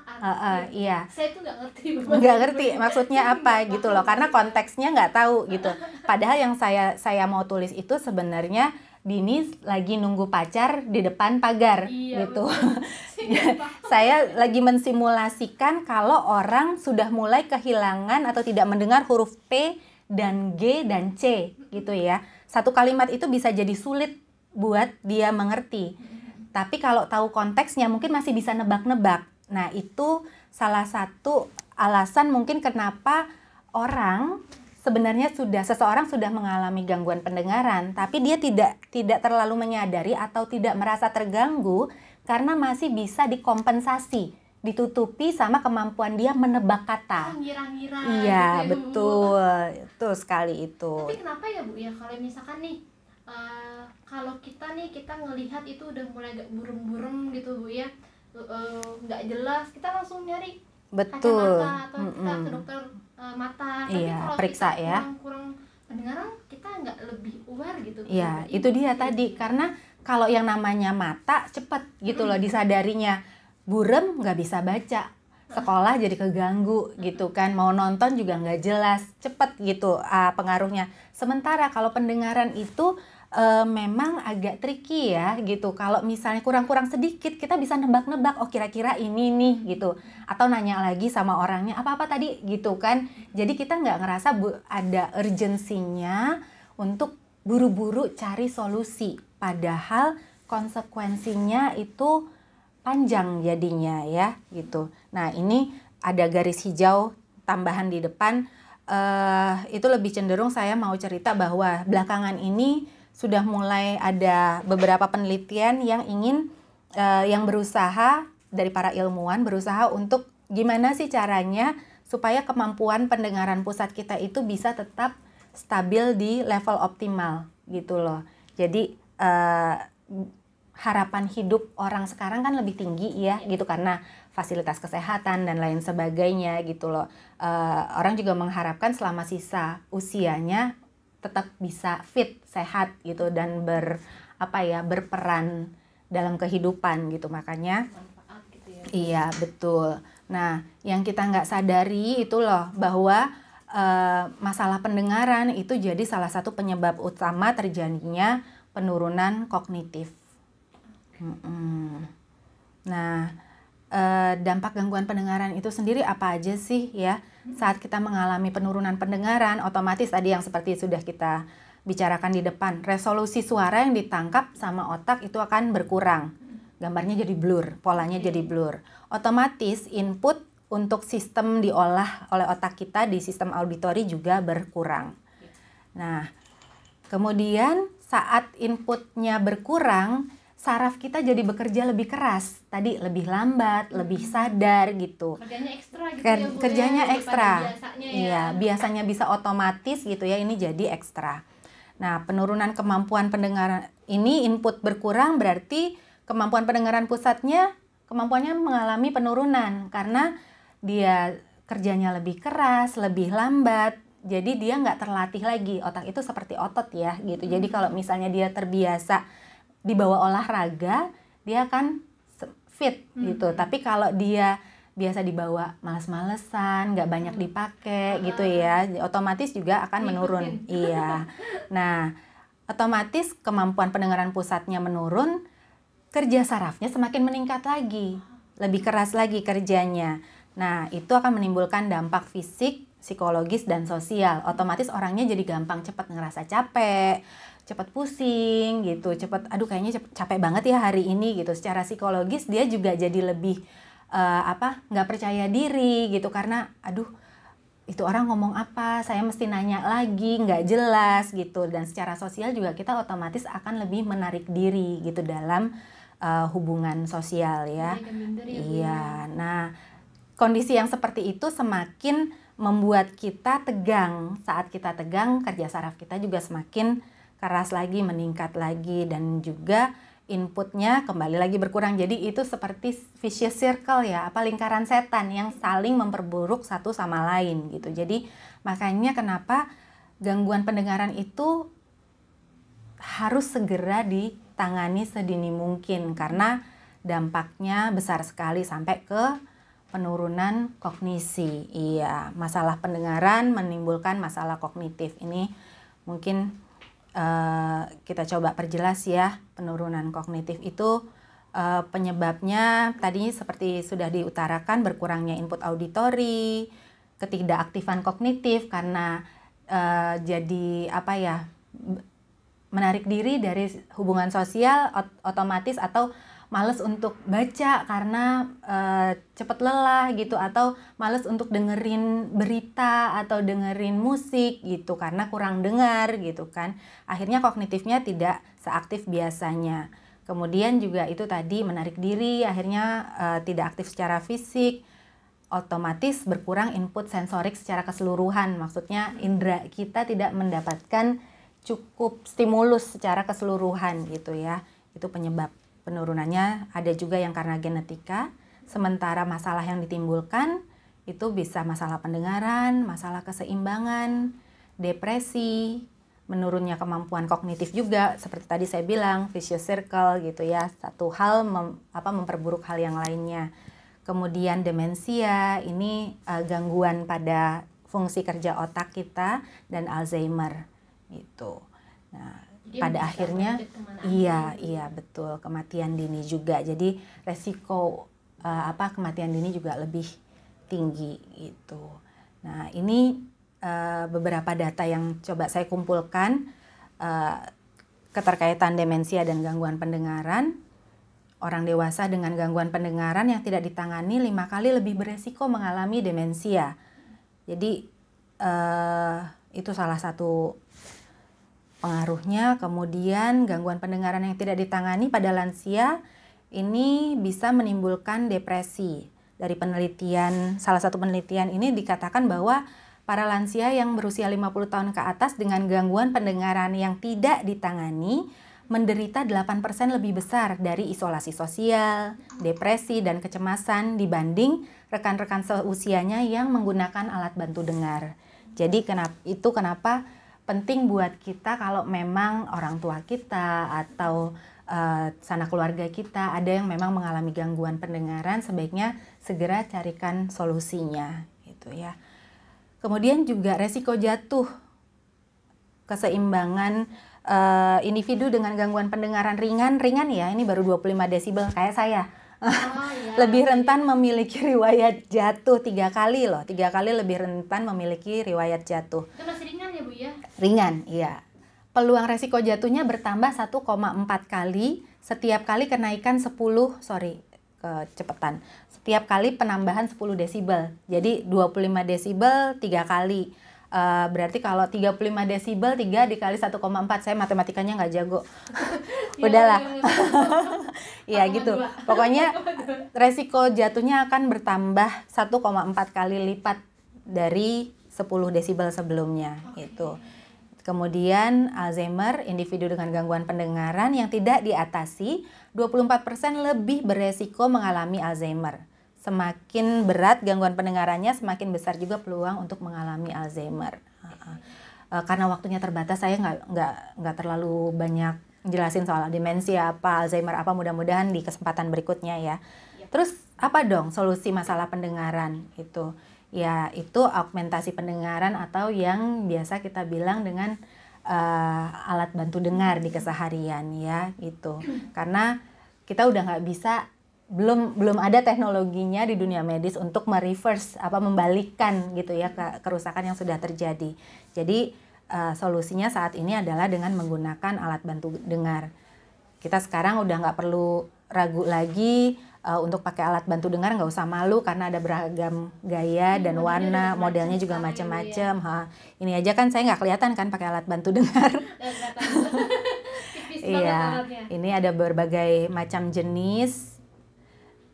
Iya. Saya tuh nggak ngerti maksudnya apa gitu loh, karena konteksnya nggak tahu gitu. Padahal yang saya mau tulis itu sebenarnya Dini lagi nunggu pacar di depan pagar gitu. Saya lagi mensimulasikan kalau orang sudah mulai kehilangan atau tidak mendengar huruf P dan G dan C gitu ya. Satu kalimat itu bisa jadi sulit buat dia mengerti. Tapi kalau tahu konteksnya mungkin masih bisa nebak-nebak. Nah, itu salah satu alasan mungkin kenapa seseorang sudah mengalami gangguan pendengaran, tapi dia tidak terlalu menyadari atau tidak merasa terganggu karena masih bisa dikompensasi, ditutupi sama kemampuan dia menebak kata. Ngira-ngira. Iya, gitu ya, betul. Itu sekali itu. Tapi kenapa ya Bu ya, kalau misalkan nih kalau kita ngelihat itu udah mulai agak burem-burem gitu Bu ya, nggak jelas, kita langsung nyari kacamata atau kita ke dokter mata. Tapi kalau periksa kita ya. kurang pendengaran, kita nggak lebih aware gitu. Iya, itu dia tadi, karena kalau yang namanya mata cepet gitu loh disadarinya. Burem nggak bisa baca, sekolah jadi keganggu gitu kan, mau nonton juga nggak jelas, cepet gitu pengaruhnya. Sementara kalau pendengaran itu memang agak tricky ya gitu. Kalau misalnya kurang-kurang sedikit kita bisa nebak-nebak, oh kira-kira ini nih gitu. Atau nanya lagi sama orangnya, apa-apa tadi gitu kan. Jadi kita nggak ngerasa ada urgensinya untuk buru-buru cari solusi. Padahal konsekuensinya itu panjang jadinya ya gitu. Nah, ini ada garis hijau tambahan di depan. Itu lebih cenderung saya mau cerita bahwa belakangan ini sudah mulai ada beberapa penelitian yang berusaha dari para ilmuwan berusaha untuk gimana sih caranya supaya kemampuan pendengaran pusat kita itu bisa tetap stabil di level optimal gitu loh. Jadi harapan hidup orang sekarang kan lebih tinggi ya gitu karena fasilitas kesehatan dan lain sebagainya gitu loh. Orang juga mengharapkan selama sisa usianya tetap bisa fit, sehat gitu dan berperan dalam kehidupan gitu. Makanya gitu ya. Iya, betul. Nah, yang kita nggak sadari itu loh bahwa masalah pendengaran itu jadi salah satu penyebab utama terjadinya penurunan kognitif. Nah, dampak gangguan pendengaran itu sendiri apa aja sih ya? Saat kita mengalami penurunan pendengaran, otomatis tadi yang seperti sudah kita bicarakan di depan, resolusi suara yang ditangkap sama otak itu akan berkurang. Gambarnya jadi blur, polanya jadi blur. Otomatis input untuk sistem diolah oleh otak kita di sistem auditori juga berkurang. Nah, kemudian saat inputnya berkurang, saraf kita jadi bekerja lebih keras, tadi lebih lambat, lebih sadar gitu. Kerjanya ekstra gitu ya Bu. Kerjanya ekstra. Biasanya ya. Iya, biasanya bisa otomatis gitu ya, ini jadi ekstra. Nah, penurunan kemampuan pendengaran ini input berkurang berarti kemampuan pendengaran pusatnya kemampuannya mengalami penurunan karena dia kerjanya lebih keras, lebih lambat jadi dia nggak terlatih lagi. Otak itu seperti otot ya gitu. Jadi kalau misalnya dia terbiasa dibawa olahraga, dia akan fit gitu. Tapi kalau dia biasa dibawa malas-malesan, nggak banyak dipakai gitu ya, otomatis juga akan menurun. Iya. Nah, otomatis kemampuan pendengaran pusatnya menurun, kerja sarafnya semakin meningkat lagi, lebih keras lagi kerjanya. Nah, itu akan menimbulkan dampak fisik, psikologis, dan sosial. Otomatis orangnya jadi gampang cepat ngerasa capek, cepat pusing gitu, cepat aduh kayaknya capek banget ya hari ini gitu. Secara psikologis dia juga jadi lebih nggak percaya diri gitu, karena aduh itu orang ngomong apa, saya mesti nanya lagi, nggak jelas gitu. Dan secara sosial juga kita otomatis akan lebih menarik diri gitu dalam hubungan sosial ya. Iya, nah kondisi yang seperti itu semakin membuat kita tegang. Saat kita tegang, kerja saraf kita juga semakin keras lagi, meningkat lagi, dan juga inputnya kembali lagi berkurang. Jadi itu seperti vicious circle ya, lingkaran setan yang saling memperburuk satu sama lain gitu. Jadi makanya kenapa gangguan pendengaran itu harus segera ditangani sedini mungkin, karena dampaknya besar sekali sampai ke penurunan kognisi. Iya, masalah pendengaran menimbulkan masalah kognitif. Ini mungkin kita coba perjelas ya. Penurunan kognitif itu penyebabnya tadi seperti sudah diutarakan, berkurangnya input auditori, ketidakaktifan kognitif karena jadi menarik diri dari hubungan sosial otomatis, atau males untuk baca karena cepet lelah gitu, atau males untuk dengerin berita atau dengerin musik gitu karena kurang dengar gitu kan. Akhirnya kognitifnya tidak seaktif biasanya. Kemudian juga itu tadi menarik diri, akhirnya tidak aktif secara fisik, otomatis berkurang input sensorik secara keseluruhan. Maksudnya indera kita tidak mendapatkan cukup stimulus secara keseluruhan gitu ya. Itu penyebab penurunannya. Ada juga yang karena genetika, sementara masalah yang ditimbulkan itu bisa masalah pendengaran, masalah keseimbangan, depresi, menurunnya kemampuan kognitif juga, seperti tadi saya bilang, vicious circle gitu ya. Satu hal memperburuk hal yang lainnya. Kemudian demensia, ini gangguan pada fungsi kerja otak kita, dan Alzheimer gitu. Nah, jadi pada akhirnya iya betul, kematian dini juga. Jadi resiko kematian dini juga lebih tinggi gitu. Nah, ini beberapa data yang coba saya kumpulkan keterkaitan demensia dan gangguan pendengaran. Orang dewasa dengan gangguan pendengaran yang tidak ditangani 5 kali lebih beresiko mengalami demensia. Jadi itu salah satu pengaruhnya. Kemudian gangguan pendengaran yang tidak ditangani pada lansia ini bisa menimbulkan depresi. Dari penelitian, salah satu penelitian ini dikatakan bahwa para lansia yang berusia 50 tahun ke atas dengan gangguan pendengaran yang tidak ditangani menderita 8% lebih besar dari isolasi sosial, depresi, dan kecemasan dibanding rekan-rekan seusianya yang menggunakan alat bantu dengar. Jadi kenapa penting buat kita kalau memang orang tua kita atau sanak keluarga kita ada yang memang mengalami gangguan pendengaran, sebaiknya segera carikan solusinya gitu ya. Kemudian juga resiko jatuh, keseimbangan individu dengan gangguan pendengaran ringan ya, ini baru 25 desibel kayak saya. Lebih rentan memiliki riwayat jatuh 3 kali loh. 3 kali lebih rentan memiliki riwayat jatuh. Itu masih ringan ya Bu ya? Ringan, iya. Peluang resiko jatuhnya bertambah 1,4 kali setiap kali kenaikan kecepatan. Setiap kali penambahan 10 desibel. Jadi 25 desibel 3 kali. Berarti kalau 35 desibel 3 dikali 1,4, saya matematikanya nggak jago. Udahlah. Ya gitu. Pokoknya resiko jatuhnya akan bertambah 1,4 kali lipat dari 10 desibel sebelumnya gitu. Kemudian Alzheimer, individu dengan gangguan pendengaran yang tidak diatasi 24% lebih beresiko mengalami Alzheimer. semakin berat gangguan pendengarannya, semakin besar juga peluang untuk mengalami Alzheimer. Karena waktunya terbatas, saya nggak terlalu banyak jelasin soal demensia apa, Alzheimer apa, mudah-mudahan di kesempatan berikutnya ya. Terus apa dong solusi masalah pendengaran itu? Ya itu augmentasi pendengaran atau yang biasa kita bilang dengan alat bantu dengar di keseharian ya gitu. Karena kita udah nggak bisa, belum ada teknologinya di dunia medis untuk mereverse membalikkan gitu ya kerusakan yang sudah terjadi. Jadi solusinya saat ini adalah dengan menggunakan alat bantu dengar. Kita sekarang udah nggak perlu ragu lagi untuk pakai alat bantu dengar, nggak usah malu karena ada beragam gaya dan warna, modelnya juga macam-macam. Ini aja kan saya nggak kelihatan kan pakai alat bantu dengar. Iya, ini ada berbagai macam jenis,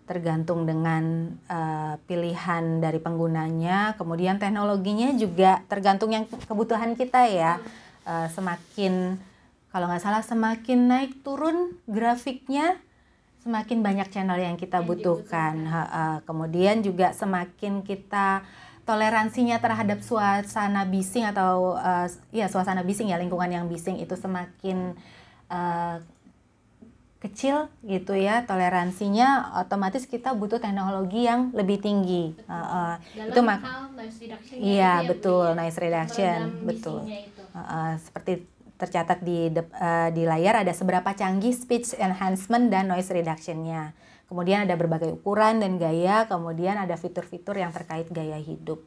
tergantung dengan pilihan dari penggunanya. Kemudian teknologinya juga tergantung yang kebutuhan kita ya. Semakin, kalau nggak salah, semakin naik turun grafiknya, semakin banyak channel yang kita butuhkan. Kemudian juga semakin kita toleransinya terhadap suasana bising atau suasana bising ya, lingkungan yang bising itu semakin kecil gitu ya, toleransinya, otomatis kita butuh teknologi yang lebih tinggi. Itu noise reduction. Iya betul, noise reduction betul. Seperti tercatat di layar ada seberapa canggih speech enhancement dan noise reductionnya. Kemudian ada berbagai ukuran dan gaya, kemudian ada fitur-fitur yang terkait gaya hidup.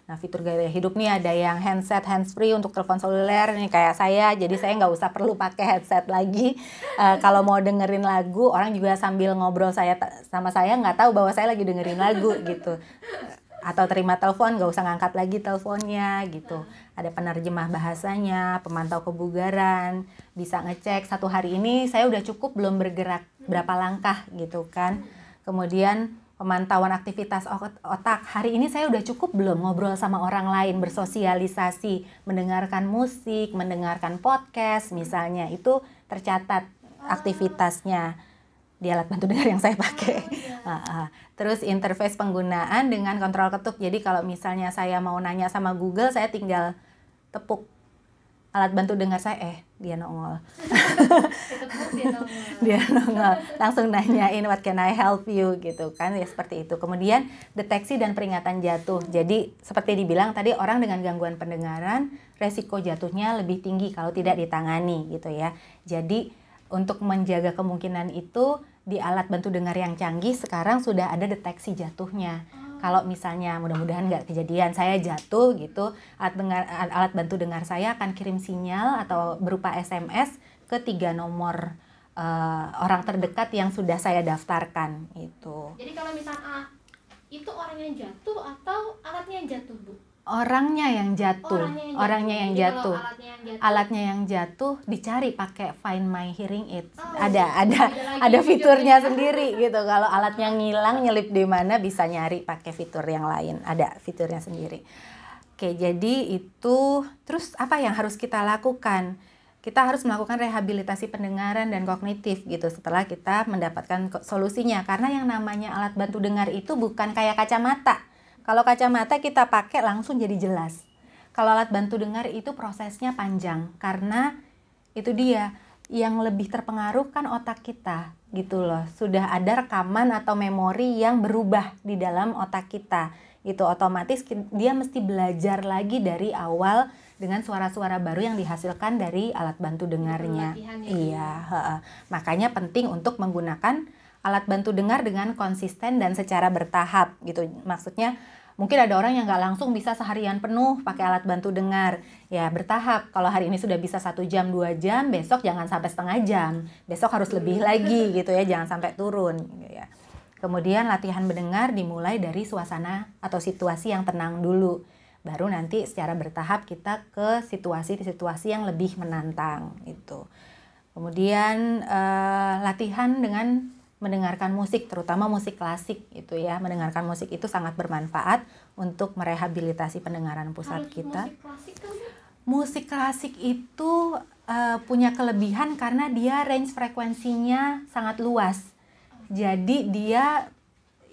Nah, fitur gaya hidup nih ada yang handset, handsfree untuk telepon seluler nih kayak saya, jadi saya nggak usah perlu pakai headset lagi. Kalau mau dengerin lagu, orang juga sambil ngobrol sama saya nggak tahu bahwa saya lagi dengerin lagu gitu. Atau terima telepon, nggak usah ngangkat lagi teleponnya gitu. Ada penerjemah bahasanya, pemantau kebugaran, bisa ngecek satu hari ini saya udah cukup belum bergerak berapa langkah gitu kan. Kemudian pemantauan aktivitas otak, hari ini saya udah cukup belum ngobrol sama orang lain, bersosialisasi, mendengarkan musik, mendengarkan podcast misalnya, itu tercatat aktivitasnya di alat bantu dengar yang saya pakai. Terus interface penggunaan dengan kontrol ketuk, jadi kalau misalnya saya mau nanya sama Google, saya tinggal tepuk alat bantu dengar saya, dia nongol. Dia nongol, langsung nanyain what can I help you gitu kan, ya seperti itu. Kemudian deteksi dan peringatan jatuh. Jadi seperti dibilang tadi, orang dengan gangguan pendengaran resiko jatuhnya lebih tinggi kalau tidak ditangani gitu ya. Jadi untuk menjaga kemungkinan itu, di alat bantu dengar yang canggih sekarang sudah ada deteksi jatuhnya. Kalau misalnya, mudah-mudahan nggak kejadian, saya jatuh gitu, alat bantu dengar saya akan kirim sinyal atau berupa SMS ke 3 nomor orang terdekat yang sudah saya daftarkan itu. Jadi kalau misalnya itu orang yang jatuh atau alatnya yang jatuh, Bu? Orangnya yang jatuh. Alatnya yang jatuh dicari pakai Find My Hearing Aid. Ada fiturnya sendiri gitu. Kalau alatnya ngilang, nyelip di mana, bisa nyari pakai fitur yang lain. Ada fiturnya sendiri. Oke, jadi itu. Terus apa yang harus kita lakukan? Kita harus melakukan rehabilitasi pendengaran dan kognitif gitu setelah kita mendapatkan solusinya. Karena yang namanya alat bantu dengar itu bukan kayak kacamata. Kalau kacamata kita pakai langsung jadi jelas. Kalau alat bantu dengar itu prosesnya panjang, karena itu dia yang lebih terpengaruh kan otak kita gitu loh. Sudah ada rekaman atau memori yang berubah di dalam otak kita. Itu otomatis dia mesti belajar lagi dari awal dengan suara-suara baru yang dihasilkan dari alat bantu dengarnya. Iya, makanya penting untuk menggunakan alat bantu dengar dengan konsisten dan secara bertahap gitu. Maksudnya mungkin ada orang yang nggak langsung bisa seharian penuh pakai alat bantu dengar. Ya bertahap, kalau hari ini sudah bisa 1 jam, 2 jam, besok jangan sampai setengah jam. Besok harus lebih lagi gitu ya, jangan sampai turun gitu ya. Kemudian latihan mendengar dimulai dari suasana atau situasi yang tenang dulu. Baru nanti secara bertahap kita ke situasi-situasi yang lebih menantang itu. Kemudian latihan dengan mendengarkan musik, terutama musik klasik itu ya. Mendengarkan musik itu sangat bermanfaat untuk merehabilitasi pendengaran pusat kita. Musik klasik itu punya kelebihan karena dia range frekuensinya sangat luas. Jadi dia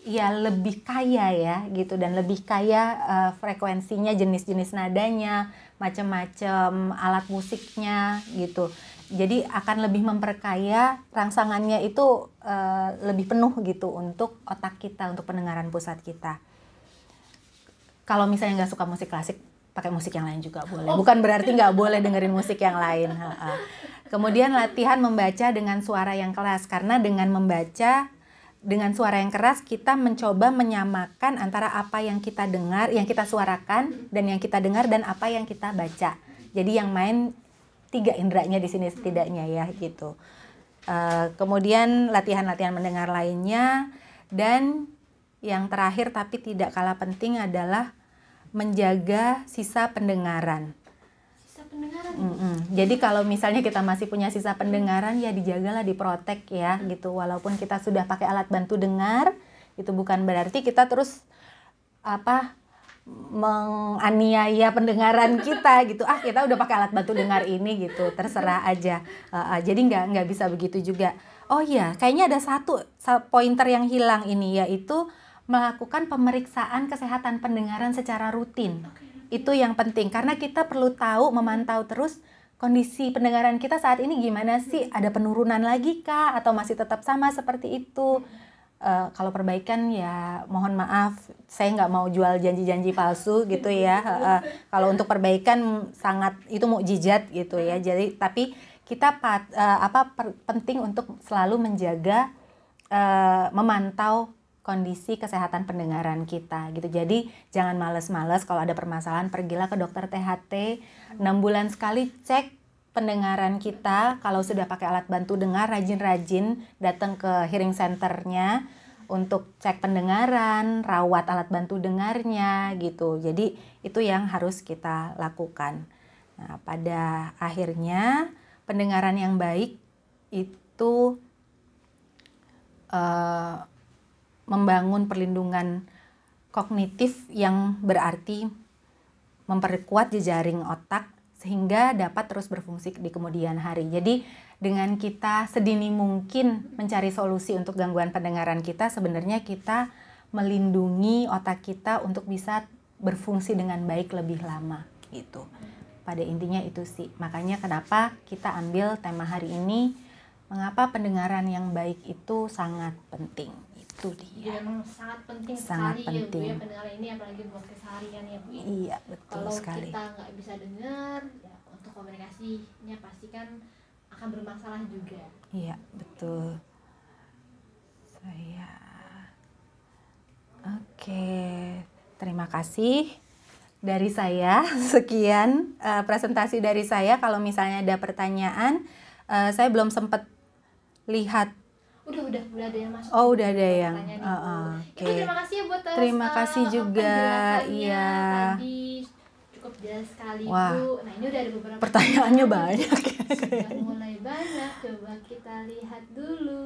ya lebih kaya ya gitu, dan lebih kaya frekuensinya, jenis-jenis nadanya, macam-macam alat musiknya gitu. Jadi akan lebih memperkaya, rangsangannya itu lebih penuh gitu untuk otak kita, untuk pendengaran pusat kita. Kalau misalnya nggak suka musik klasik, pakai musik yang lain juga boleh. Bukan berarti nggak boleh dengerin musik yang lain. Kemudian latihan membaca dengan suara yang keras, karena dengan membaca dengan suara yang keras kita mencoba menyamakan antara apa yang kita dengar, yang kita suarakan, dan yang kita dengar, dan apa yang kita baca. Jadi yang main 3 inderanya di sini setidaknya ya gitu. Kemudian latihan-latihan mendengar lainnya, dan yang terakhir tapi tidak kalah penting adalah menjaga sisa pendengaran. Jadi kalau misalnya kita masih punya sisa pendengaran, ya dijagalah, diprotek ya gitu. Walaupun kita sudah pakai alat bantu dengar, itu bukan berarti kita terus menganiaya pendengaran kita gitu. Kita udah pakai alat bantu dengar ini gitu, terserah aja. Jadi nggak bisa begitu juga. Oh iya, kayaknya ada satu pointer yang hilang ini, yaitu melakukan pemeriksaan kesehatan pendengaran secara rutin. Itu yang penting, karena kita perlu tahu, memantau terus kondisi pendengaran kita saat ini gimana sih, ada penurunan lagi kah, atau masih tetap sama seperti itu. Kalau perbaikan ya mohon maaf, saya nggak mau jual janji-janji palsu gitu ya. Kalau untuk perbaikan sangat itu mukjizat gitu ya. Jadi tapi kita penting untuk selalu menjaga, memantau kondisi kesehatan pendengaran kita gitu. Jadi jangan males-males, kalau ada permasalahan pergilah ke dokter THT. 6 bulan sekali cek pendengaran kita. Kalau sudah pakai alat bantu dengar, rajin-rajin datang ke hearing centernya untuk cek pendengaran, rawat alat bantu dengarnya gitu. Jadi itu yang harus kita lakukan. Nah, pada akhirnya pendengaran yang baik itu membangun perlindungan kognitif yang berarti memperkuat jejaring otak sehingga dapat terus berfungsi di kemudian hari. Jadi dengan kita sedini mungkin mencari solusi untuk gangguan pendengaran kita, sebenarnya kita melindungi otak kita untuk bisa berfungsi dengan baik lebih lama gitu. Pada intinya itu sih. Makanya kenapa kita ambil tema hari ini, mengapa pendengaran yang baik itu sangat penting. Itu dia. Ya, memang sangat penting Sangat sekali penting. ya Bu ya, pendengaran ini apalagi buat keseharian ya Bu. Iya, betul Kalau sekali. kita nggak bisa dengar, ya untuk komunikasinya pasti kan akan bermasalah juga. Iya, betul. Oke, terima kasih dari saya. Sekian presentasi dari saya. Kalau misalnya ada pertanyaan, saya belum sempat lihat. Udah ada yang masuk. Oh, udah ada yang. Ibu terima kasih ya buat Terima kasih juga. Iya. Tadi cukup jelas sekali Wah. Bu. Nah, ini udah ada beberapa Pertanyaannya banyak. Sudah mulai banyak. Coba kita lihat dulu.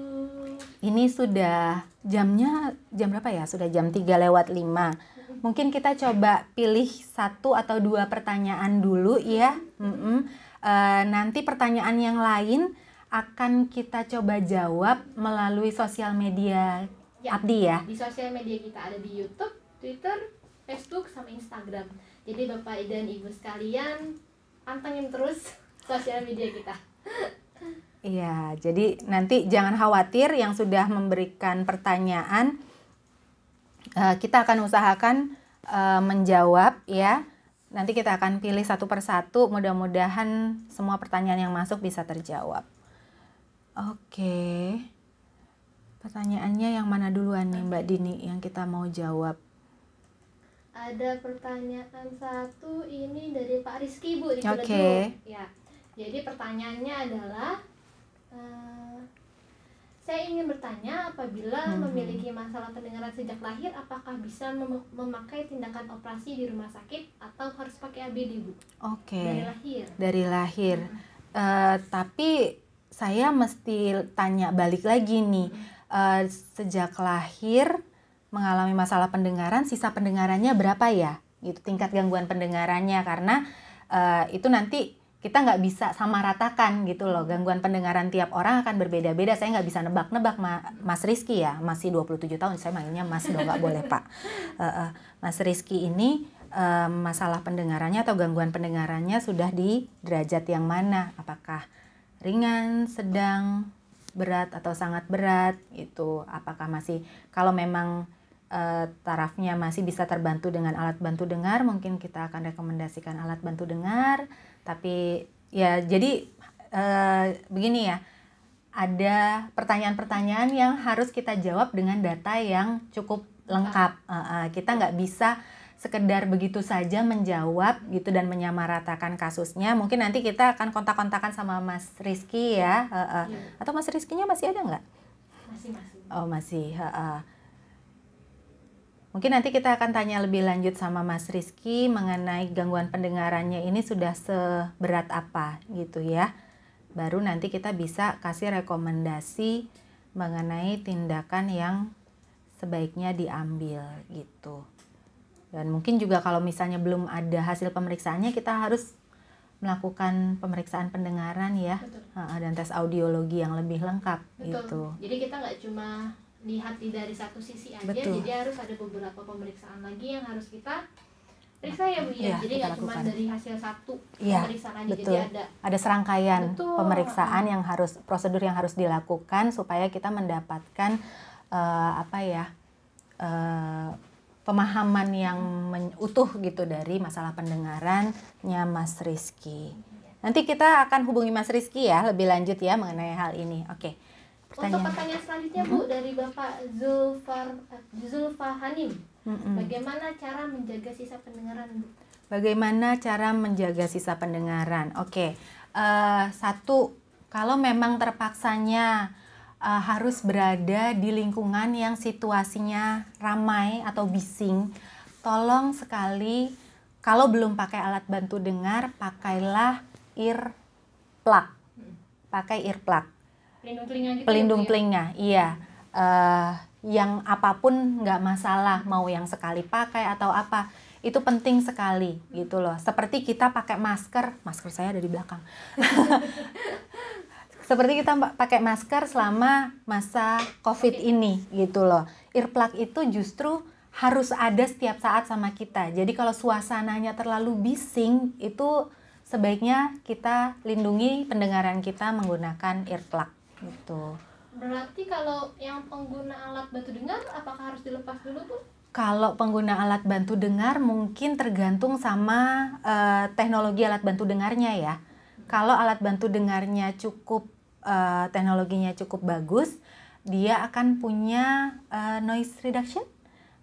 Ini sudah jamnya jam berapa ya? Sudah jam 3:05. Mungkin kita coba pilih 1 atau 2 pertanyaan dulu ya. Nanti pertanyaan yang lain akan kita coba jawab melalui sosial media Abdi ya. Di sosial media kita ada di YouTube, Twitter, Facebook, sama Instagram. Jadi Bapak dan Ibu sekalian pantengin terus sosial media kita. Iya, jadi nanti jangan khawatir yang sudah memberikan pertanyaan, kita akan usahakan menjawab ya. Nanti kita akan pilih satu persatu, mudah-mudahan semua pertanyaan yang masuk bisa terjawab. Oke. Pertanyaannya yang mana duluan nih Mbak Dini yang kita mau jawab? Ada pertanyaan satu ini dari Pak Rizky Bu di Oke. Ciledug. Ya. Jadi pertanyaannya adalah saya ingin bertanya, apabila memiliki masalah pendengaran sejak lahir, apakah bisa memakai tindakan operasi di rumah sakit atau harus pakai ABD Bu? Oke. Dari lahir. Dari lahir. Tapi saya mesti tanya balik lagi nih. Sejak lahir mengalami masalah pendengaran, sisa pendengarannya berapa ya? Gitu, tingkat gangguan pendengarannya, karena itu nanti kita nggak bisa sama ratakan gitu loh. Gangguan pendengaran tiap orang akan berbeda-beda. Saya nggak bisa nebak-nebak Mas Rizky ya, masih 27 tahun, saya manggilnya Mas dong, nggak boleh Pak. Mas Rizky ini masalah pendengarannya atau gangguan pendengarannya sudah di derajat yang mana? Apakah ringan, sedang, berat atau sangat berat itu? Apakah masih, kalau memang tarafnya masih bisa terbantu dengan alat bantu dengar, mungkin kita akan rekomendasikan alat bantu dengar. Tapi ya jadi begini ya, ada pertanyaan-pertanyaan yang harus kita jawab dengan data yang cukup lengkap. Kita nggak bisa sekedar begitu saja menjawab gitu dan menyamaratakan kasusnya. Mungkin nanti kita akan kontak-kontakan sama Mas Rizky ya. Atau Mas Rizkynya masih ada nggak? Masih. Oh masih. Mungkin nanti kita akan tanya lebih lanjut sama Mas Rizky mengenai gangguan pendengarannya ini sudah seberat apa gitu ya. Baru nanti kita bisa kasih rekomendasi mengenai tindakan yang sebaiknya diambil gitu. Dan mungkin juga kalau misalnya belum ada hasil pemeriksaannya, kita harus melakukan pemeriksaan pendengaran ya. Dan tes audiologi yang lebih lengkap. Betul. Gitu. Jadi kita nggak cuma lihat dari satu sisi aja, Betul. jadi harus ada beberapa pemeriksaan lagi yang harus kita periksa ya Bu ya. Jadi nggak cuma dari hasil satu pemeriksaan aja, betul. jadi ada serangkaian pemeriksaan yang prosedur yang harus dilakukan supaya kita mendapatkan pemahaman yang utuh gitu dari masalah pendengarannya Mas Rizky. Nanti kita akan hubungi Mas Rizky ya lebih lanjut ya mengenai hal ini. Oke. Untuk pertanyaan selanjutnya Bu, dari Bapak Zulfa Hanim. Bagaimana cara menjaga sisa pendengaran Bu? Bagaimana cara menjaga sisa pendengaran? Oke. Satu, kalau memang terpaksanya harus berada di lingkungan yang situasinya ramai atau bising, tolong sekali kalau belum pakai alat bantu dengar, pakailah earplug. Pakai earplug. Pelindung telinga, iya. Yang apapun nggak masalah, mau yang sekali pakai atau apa, itu penting sekali gitu loh. Seperti kita pakai masker saya ada di belakang. Seperti kita pakai masker selama masa COVID ini gitu loh. Earplug itu justru harus ada setiap saat sama kita. Jadi kalau suasananya terlalu bising, itu sebaiknya kita lindungi pendengaran kita menggunakan earplug. Gitu. Berarti kalau yang pengguna alat bantu dengar apakah harus dilepas dulu tuh? Kalau pengguna alat bantu dengar mungkin tergantung sama teknologi alat bantu dengarnya ya. Kalau alat bantu dengarnya cukup teknologinya cukup bagus, dia akan punya noise reduction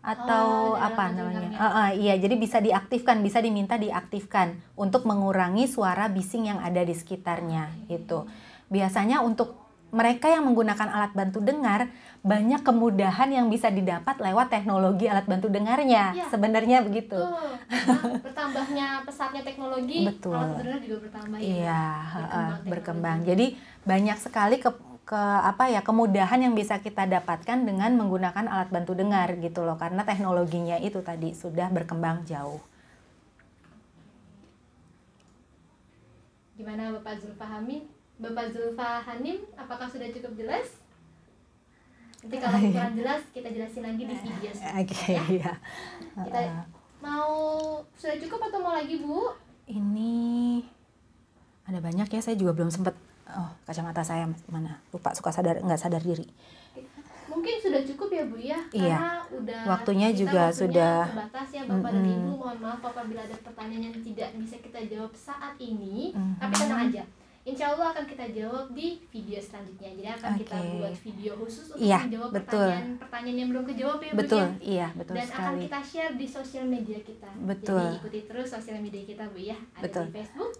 atau apa namanya? Iya, jadi bisa diaktifkan, bisa diminta diaktifkan untuk mengurangi suara bising yang ada di sekitarnya gitu. Biasanya untuk mereka yang menggunakan alat bantu dengar, banyak kemudahan yang bisa didapat lewat teknologi alat bantu dengarnya. Ya, sebenarnya begitu. Bertambahnya pesatnya teknologi, betul. Alat bantu dengar juga bertambah ya. Iya, berkembang. Jadi banyak sekali kemudahan yang bisa kita dapatkan dengan menggunakan alat bantu dengar gitu loh, karena teknologinya itu tadi sudah berkembang jauh. Gimana Bapak Zulfa Hanim, apakah sudah cukup jelas? Nanti kalau kurang jelas kita jelasin lagi di video selanjutnya. Iya. Kita mau sudah cukup atau mau lagi Bu? Ini ada banyak ya, saya juga belum sempat. Oh, kacamata saya mana? Lupa, nggak sadar diri. Mungkin sudah cukup ya Bu ya, iya. Karena udah waktunya sudah terbatas ya Bapak dan Ibu. Mohon maaf apabila ada pertanyaan yang tidak bisa kita jawab saat ini, tapi tenang aja. Insya Allah akan kita jawab di video selanjutnya. Jadi akan kita buat video khusus untuk menjawab pertanyaan yang belum kejawab ya Bu ya. Iya, betul dan sekali. akan kita share di sosial media kita. Betul. Jadi ikuti terus sosial media kita Bu ya. Ada di Facebook,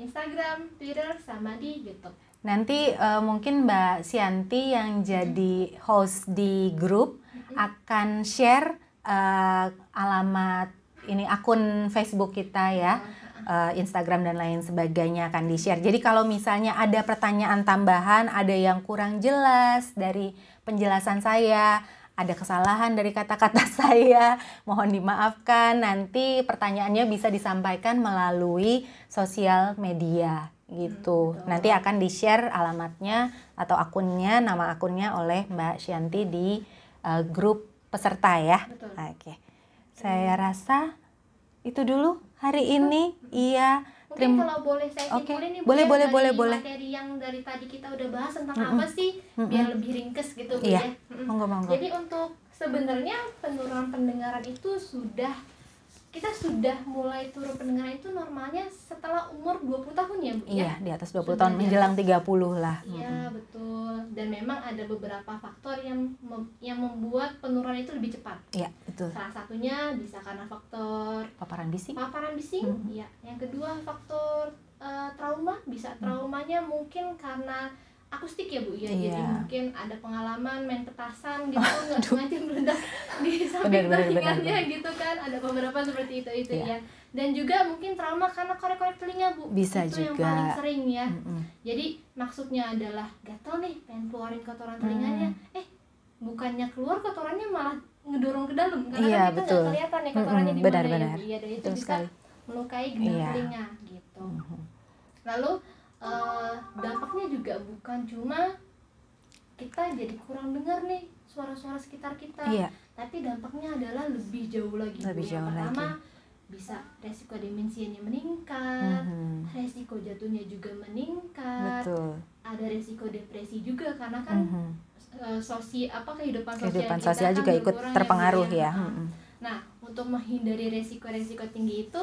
Instagram, Twitter, sama di YouTube. Nanti mungkin Mbak Sianti yang jadi host di grup akan share alamat ini akun Facebook kita ya. Instagram dan lain sebagainya akan di-share. Jadi kalau misalnya ada pertanyaan tambahan, ada yang kurang jelas dari penjelasan saya, ada kesalahan dari kata-kata saya, mohon dimaafkan. Nanti pertanyaannya bisa disampaikan melalui sosial media gitu. Nanti akan di-share alamatnya atau akunnya, nama akunnya oleh Mbak Syanti di grup peserta ya. Betul. Oke. Saya rasa itu dulu hari ini. Iya. Mungkin kalau boleh saya simpulin nih Bu, boleh, ya, boleh, dari boleh. materi yang dari tadi kita udah bahas tentang apa sih, biar lebih ringkes gitu Bu Iya. ya. Monggo. Jadi untuk sebenarnya penurunan pendengaran itu kita sudah mulai turun pendengaran itu normalnya setelah umur 20 tahun ya Bu ya. Iya, di atas 20 tahun menjelang 30 lah. Iya, betul. Dan memang ada beberapa faktor yang membuat penurunan itu lebih cepat. Iya, betul. Salah satunya bisa karena faktor Paparan bising. Iya. Yang kedua faktor trauma, bisa traumanya mungkin karena akustik ya Bu ya. Jadi mungkin ada pengalaman main petasan gitu, nggak sengaja meledak di samping telinganya gitu kan. Ada beberapa seperti itu ya. Dan juga mungkin trauma karena korek-korek telinga Bu. Bisa itu juga. yang paling sering ya. Jadi maksudnya adalah gatal nih pengen keluarin kotoran telinganya, bukannya keluar kotorannya malah ngedorong ke dalam karena kan kita nggak kelihatan ya kotorannya di mana ya Bu. Iya, dan itu bisa melukai gendang telinga gitu. Lalu dampaknya juga bukan cuma kita jadi kurang dengar nih suara-suara sekitar kita, tapi dampaknya adalah lebih jauh lagi. Yang pertama bisa resiko demensianya meningkat, resiko jatuhnya juga meningkat, ada resiko depresi juga karena kan kehidupan sosial kita juga kan ikut berkurang terpengaruh ya. Nah, untuk menghindari resiko-resiko tinggi itu,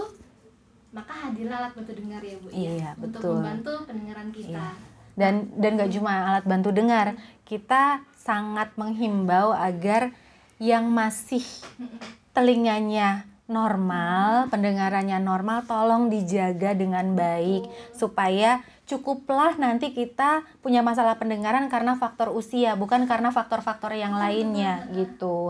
maka hadirlah alat bantu dengar ya Bu ya, untuk membantu pendengaran kita. Dan gak cuma alat bantu dengar, kita sangat menghimbau agar yang masih telinganya normal, pendengarannya normal, tolong dijaga dengan baik supaya cukuplah nanti kita punya masalah pendengaran karena faktor usia, bukan karena faktor-faktor yang lainnya gitu.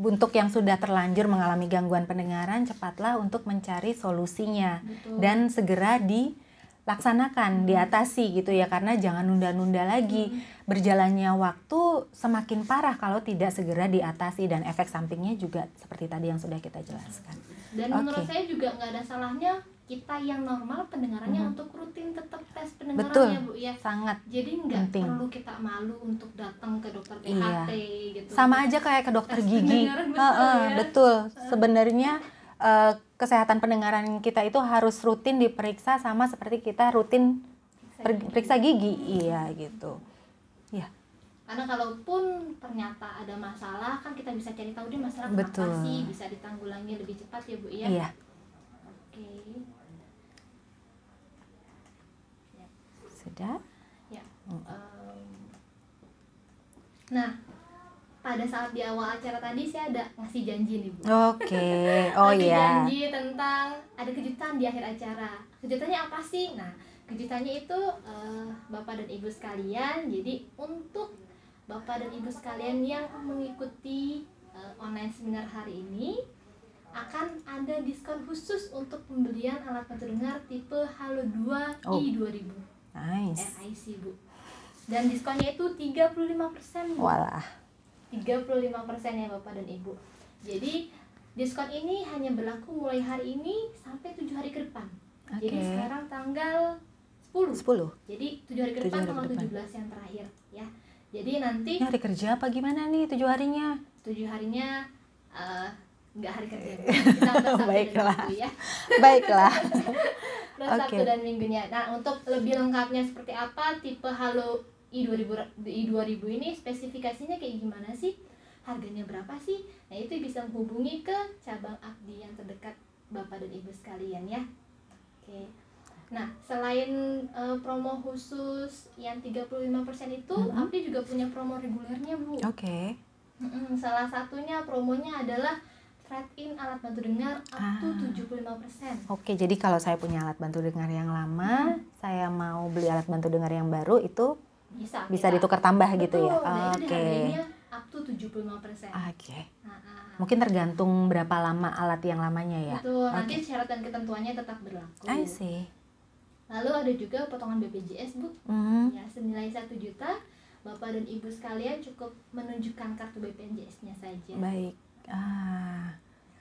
Untuk yang sudah terlanjur mengalami gangguan pendengaran, cepatlah untuk mencari solusinya. Dan segera dilaksanakan, diatasi gitu ya, karena jangan nunda-nunda lagi. Berjalannya waktu semakin parah kalau tidak segera diatasi, dan efek sampingnya juga seperti tadi yang sudah kita jelaskan. Dan menurut saya juga nggak ada salahnya kita yang normal pendengarannya untuk rutin tetap tes pendengarannya Bu ya. Sangat. Jadi nggak perlu kita malu untuk datang ke dokter THT gitu. Sama aja kayak ke dokter gigi. Betul. Sebenarnya kesehatan pendengaran kita itu harus rutin diperiksa, sama seperti kita rutin periksa gigi. Iya gitu. Iya. Karena kalaupun ternyata ada masalah, kan kita bisa cari tahu dia masalah apa sih, bisa ditanggulangi lebih cepat ya Bu ya. Iya. Oke. Sudah? Ya. Nah, pada saat di awal acara tadi saya ada ngasih janji nih Bu. Oke. Oh iya. Janji tentang ada kejutan di akhir acara. Kejutannya apa sih? Nah, kejutannya itu Bapak dan Ibu sekalian. Jadi untuk Bapak dan Ibu sekalian yang mengikuti online seminar hari ini, akan ada diskon khusus untuk pembelian alat bantu dengar tipe Halo 2 i2000. Nice. RIC Bu. Dan diskonnya itu 35% Bu. Walah. 35% ya Bapak dan Ibu. Jadi diskon ini hanya berlaku mulai hari ini sampai 7 hari ke depan. Jadi sekarang tanggal 10. Jadi 7 hari ke depan tanggal 17 yang terakhir ya. Jadi nanti ini hari kerja apa gimana nih 7 harinya? 7 harinya enggak hari kerja. Kita Sabtu Baiklah. dan Minggu ya. Baiklah. Sabtu dan Minggunya. Nah, untuk lebih lengkapnya seperti apa tipe Halo i2000 ini, spesifikasinya kayak gimana sih? Harganya berapa sih? Nah, itu bisa menghubungi ke cabang Abdi yang terdekat Bapak dan Ibu sekalian ya. Oke. Nah, selain promo khusus yang 35% itu, Abdi juga punya promo regulernya, Bu. Oke. Salah satunya promonya adalah trade-in alat bantu dengar up to 75%. Oke, jadi kalau saya punya alat bantu dengar yang lama, saya mau beli alat bantu dengar yang baru, itu bisa ditukar tambah. Betul, gitu ya. Nah, itu harganya up to 75%. Oke. Mungkin tergantung berapa lama alat yang lamanya ya. Betul, nanti syarat dan ketentuannya tetap berlaku. I see. Lalu ada juga potongan BPJS Bu, ya senilai 1 juta Bapak dan Ibu sekalian cukup menunjukkan kartu BPJS-nya saja. Baik.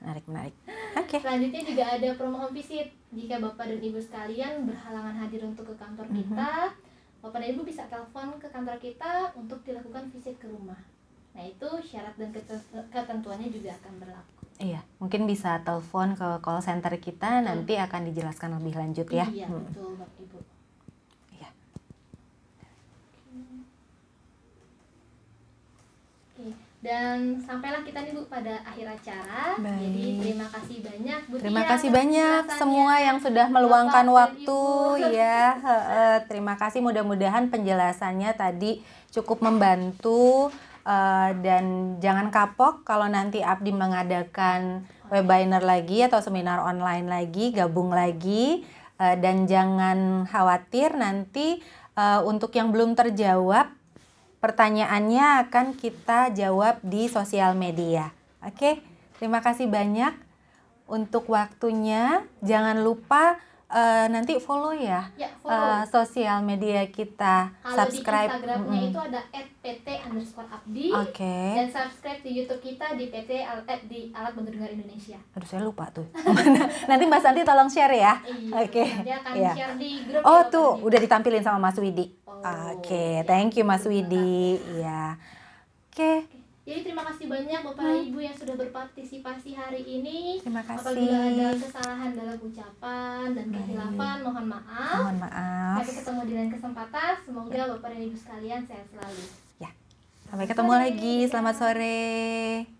Menarik. Oke. Selanjutnya juga ada promo home visit. Jika Bapak dan Ibu sekalian berhalangan hadir untuk ke kantor kita, Bapak dan Ibu bisa telepon ke kantor kita untuk dilakukan visit ke rumah. Nah, itu syarat dan ketentuannya juga akan berlaku. Iya, mungkin bisa telepon ke call center kita, nanti akan dijelaskan lebih lanjut ya. Iya, betul Bapak Ibu. Iya. Oke. Dan sampailah kita nih Bu pada akhir acara. Baik. Jadi terima kasih banyak Bu Terima Tia kasih atas banyak penjelasannya. semua yang sudah meluangkan Bapak dan waktu Ibu. ya. Terima kasih, mudah-mudahan penjelasannya tadi cukup membantu, dan jangan kapok kalau nanti Abdi mengadakan webinar lagi atau seminar online lagi, gabung lagi, dan jangan khawatir nanti untuk yang belum terjawab pertanyaannya akan kita jawab di sosial media. Oke, terima kasih banyak untuk waktunya. Jangan lupa nanti follow ya, Ya, follow. sosial media kita. Kalau Subscribe. di Instagramnya itu ada @pt_abdi. Oke. Dan subscribe di YouTube kita di di Alat Bantu Dengar Indonesia. Aduh, saya lupa tuh. Nanti Mbak Santi tolong share ya. Iya, Oke. nanti akan Iya. share di grup. Oh ya, Bapak tuh, dan Ibu. udah ditampilin sama Mas Widi. Oh, Oke, ya. thank you Mas Widi. Iya. Oke. Jadi terima kasih banyak Bapak dan Ibu yang sudah berpartisipasi hari ini. Terima kasih. Apabila ada kesalahan dalam ucapan dan kehilafan, mohon maaf. Mohon maaf. Sampai ketemu di lain kesempatan. Semoga Bapak dan Ibu sekalian sehat selalu. Ya. Sampai ketemu lagi. Selamat sore.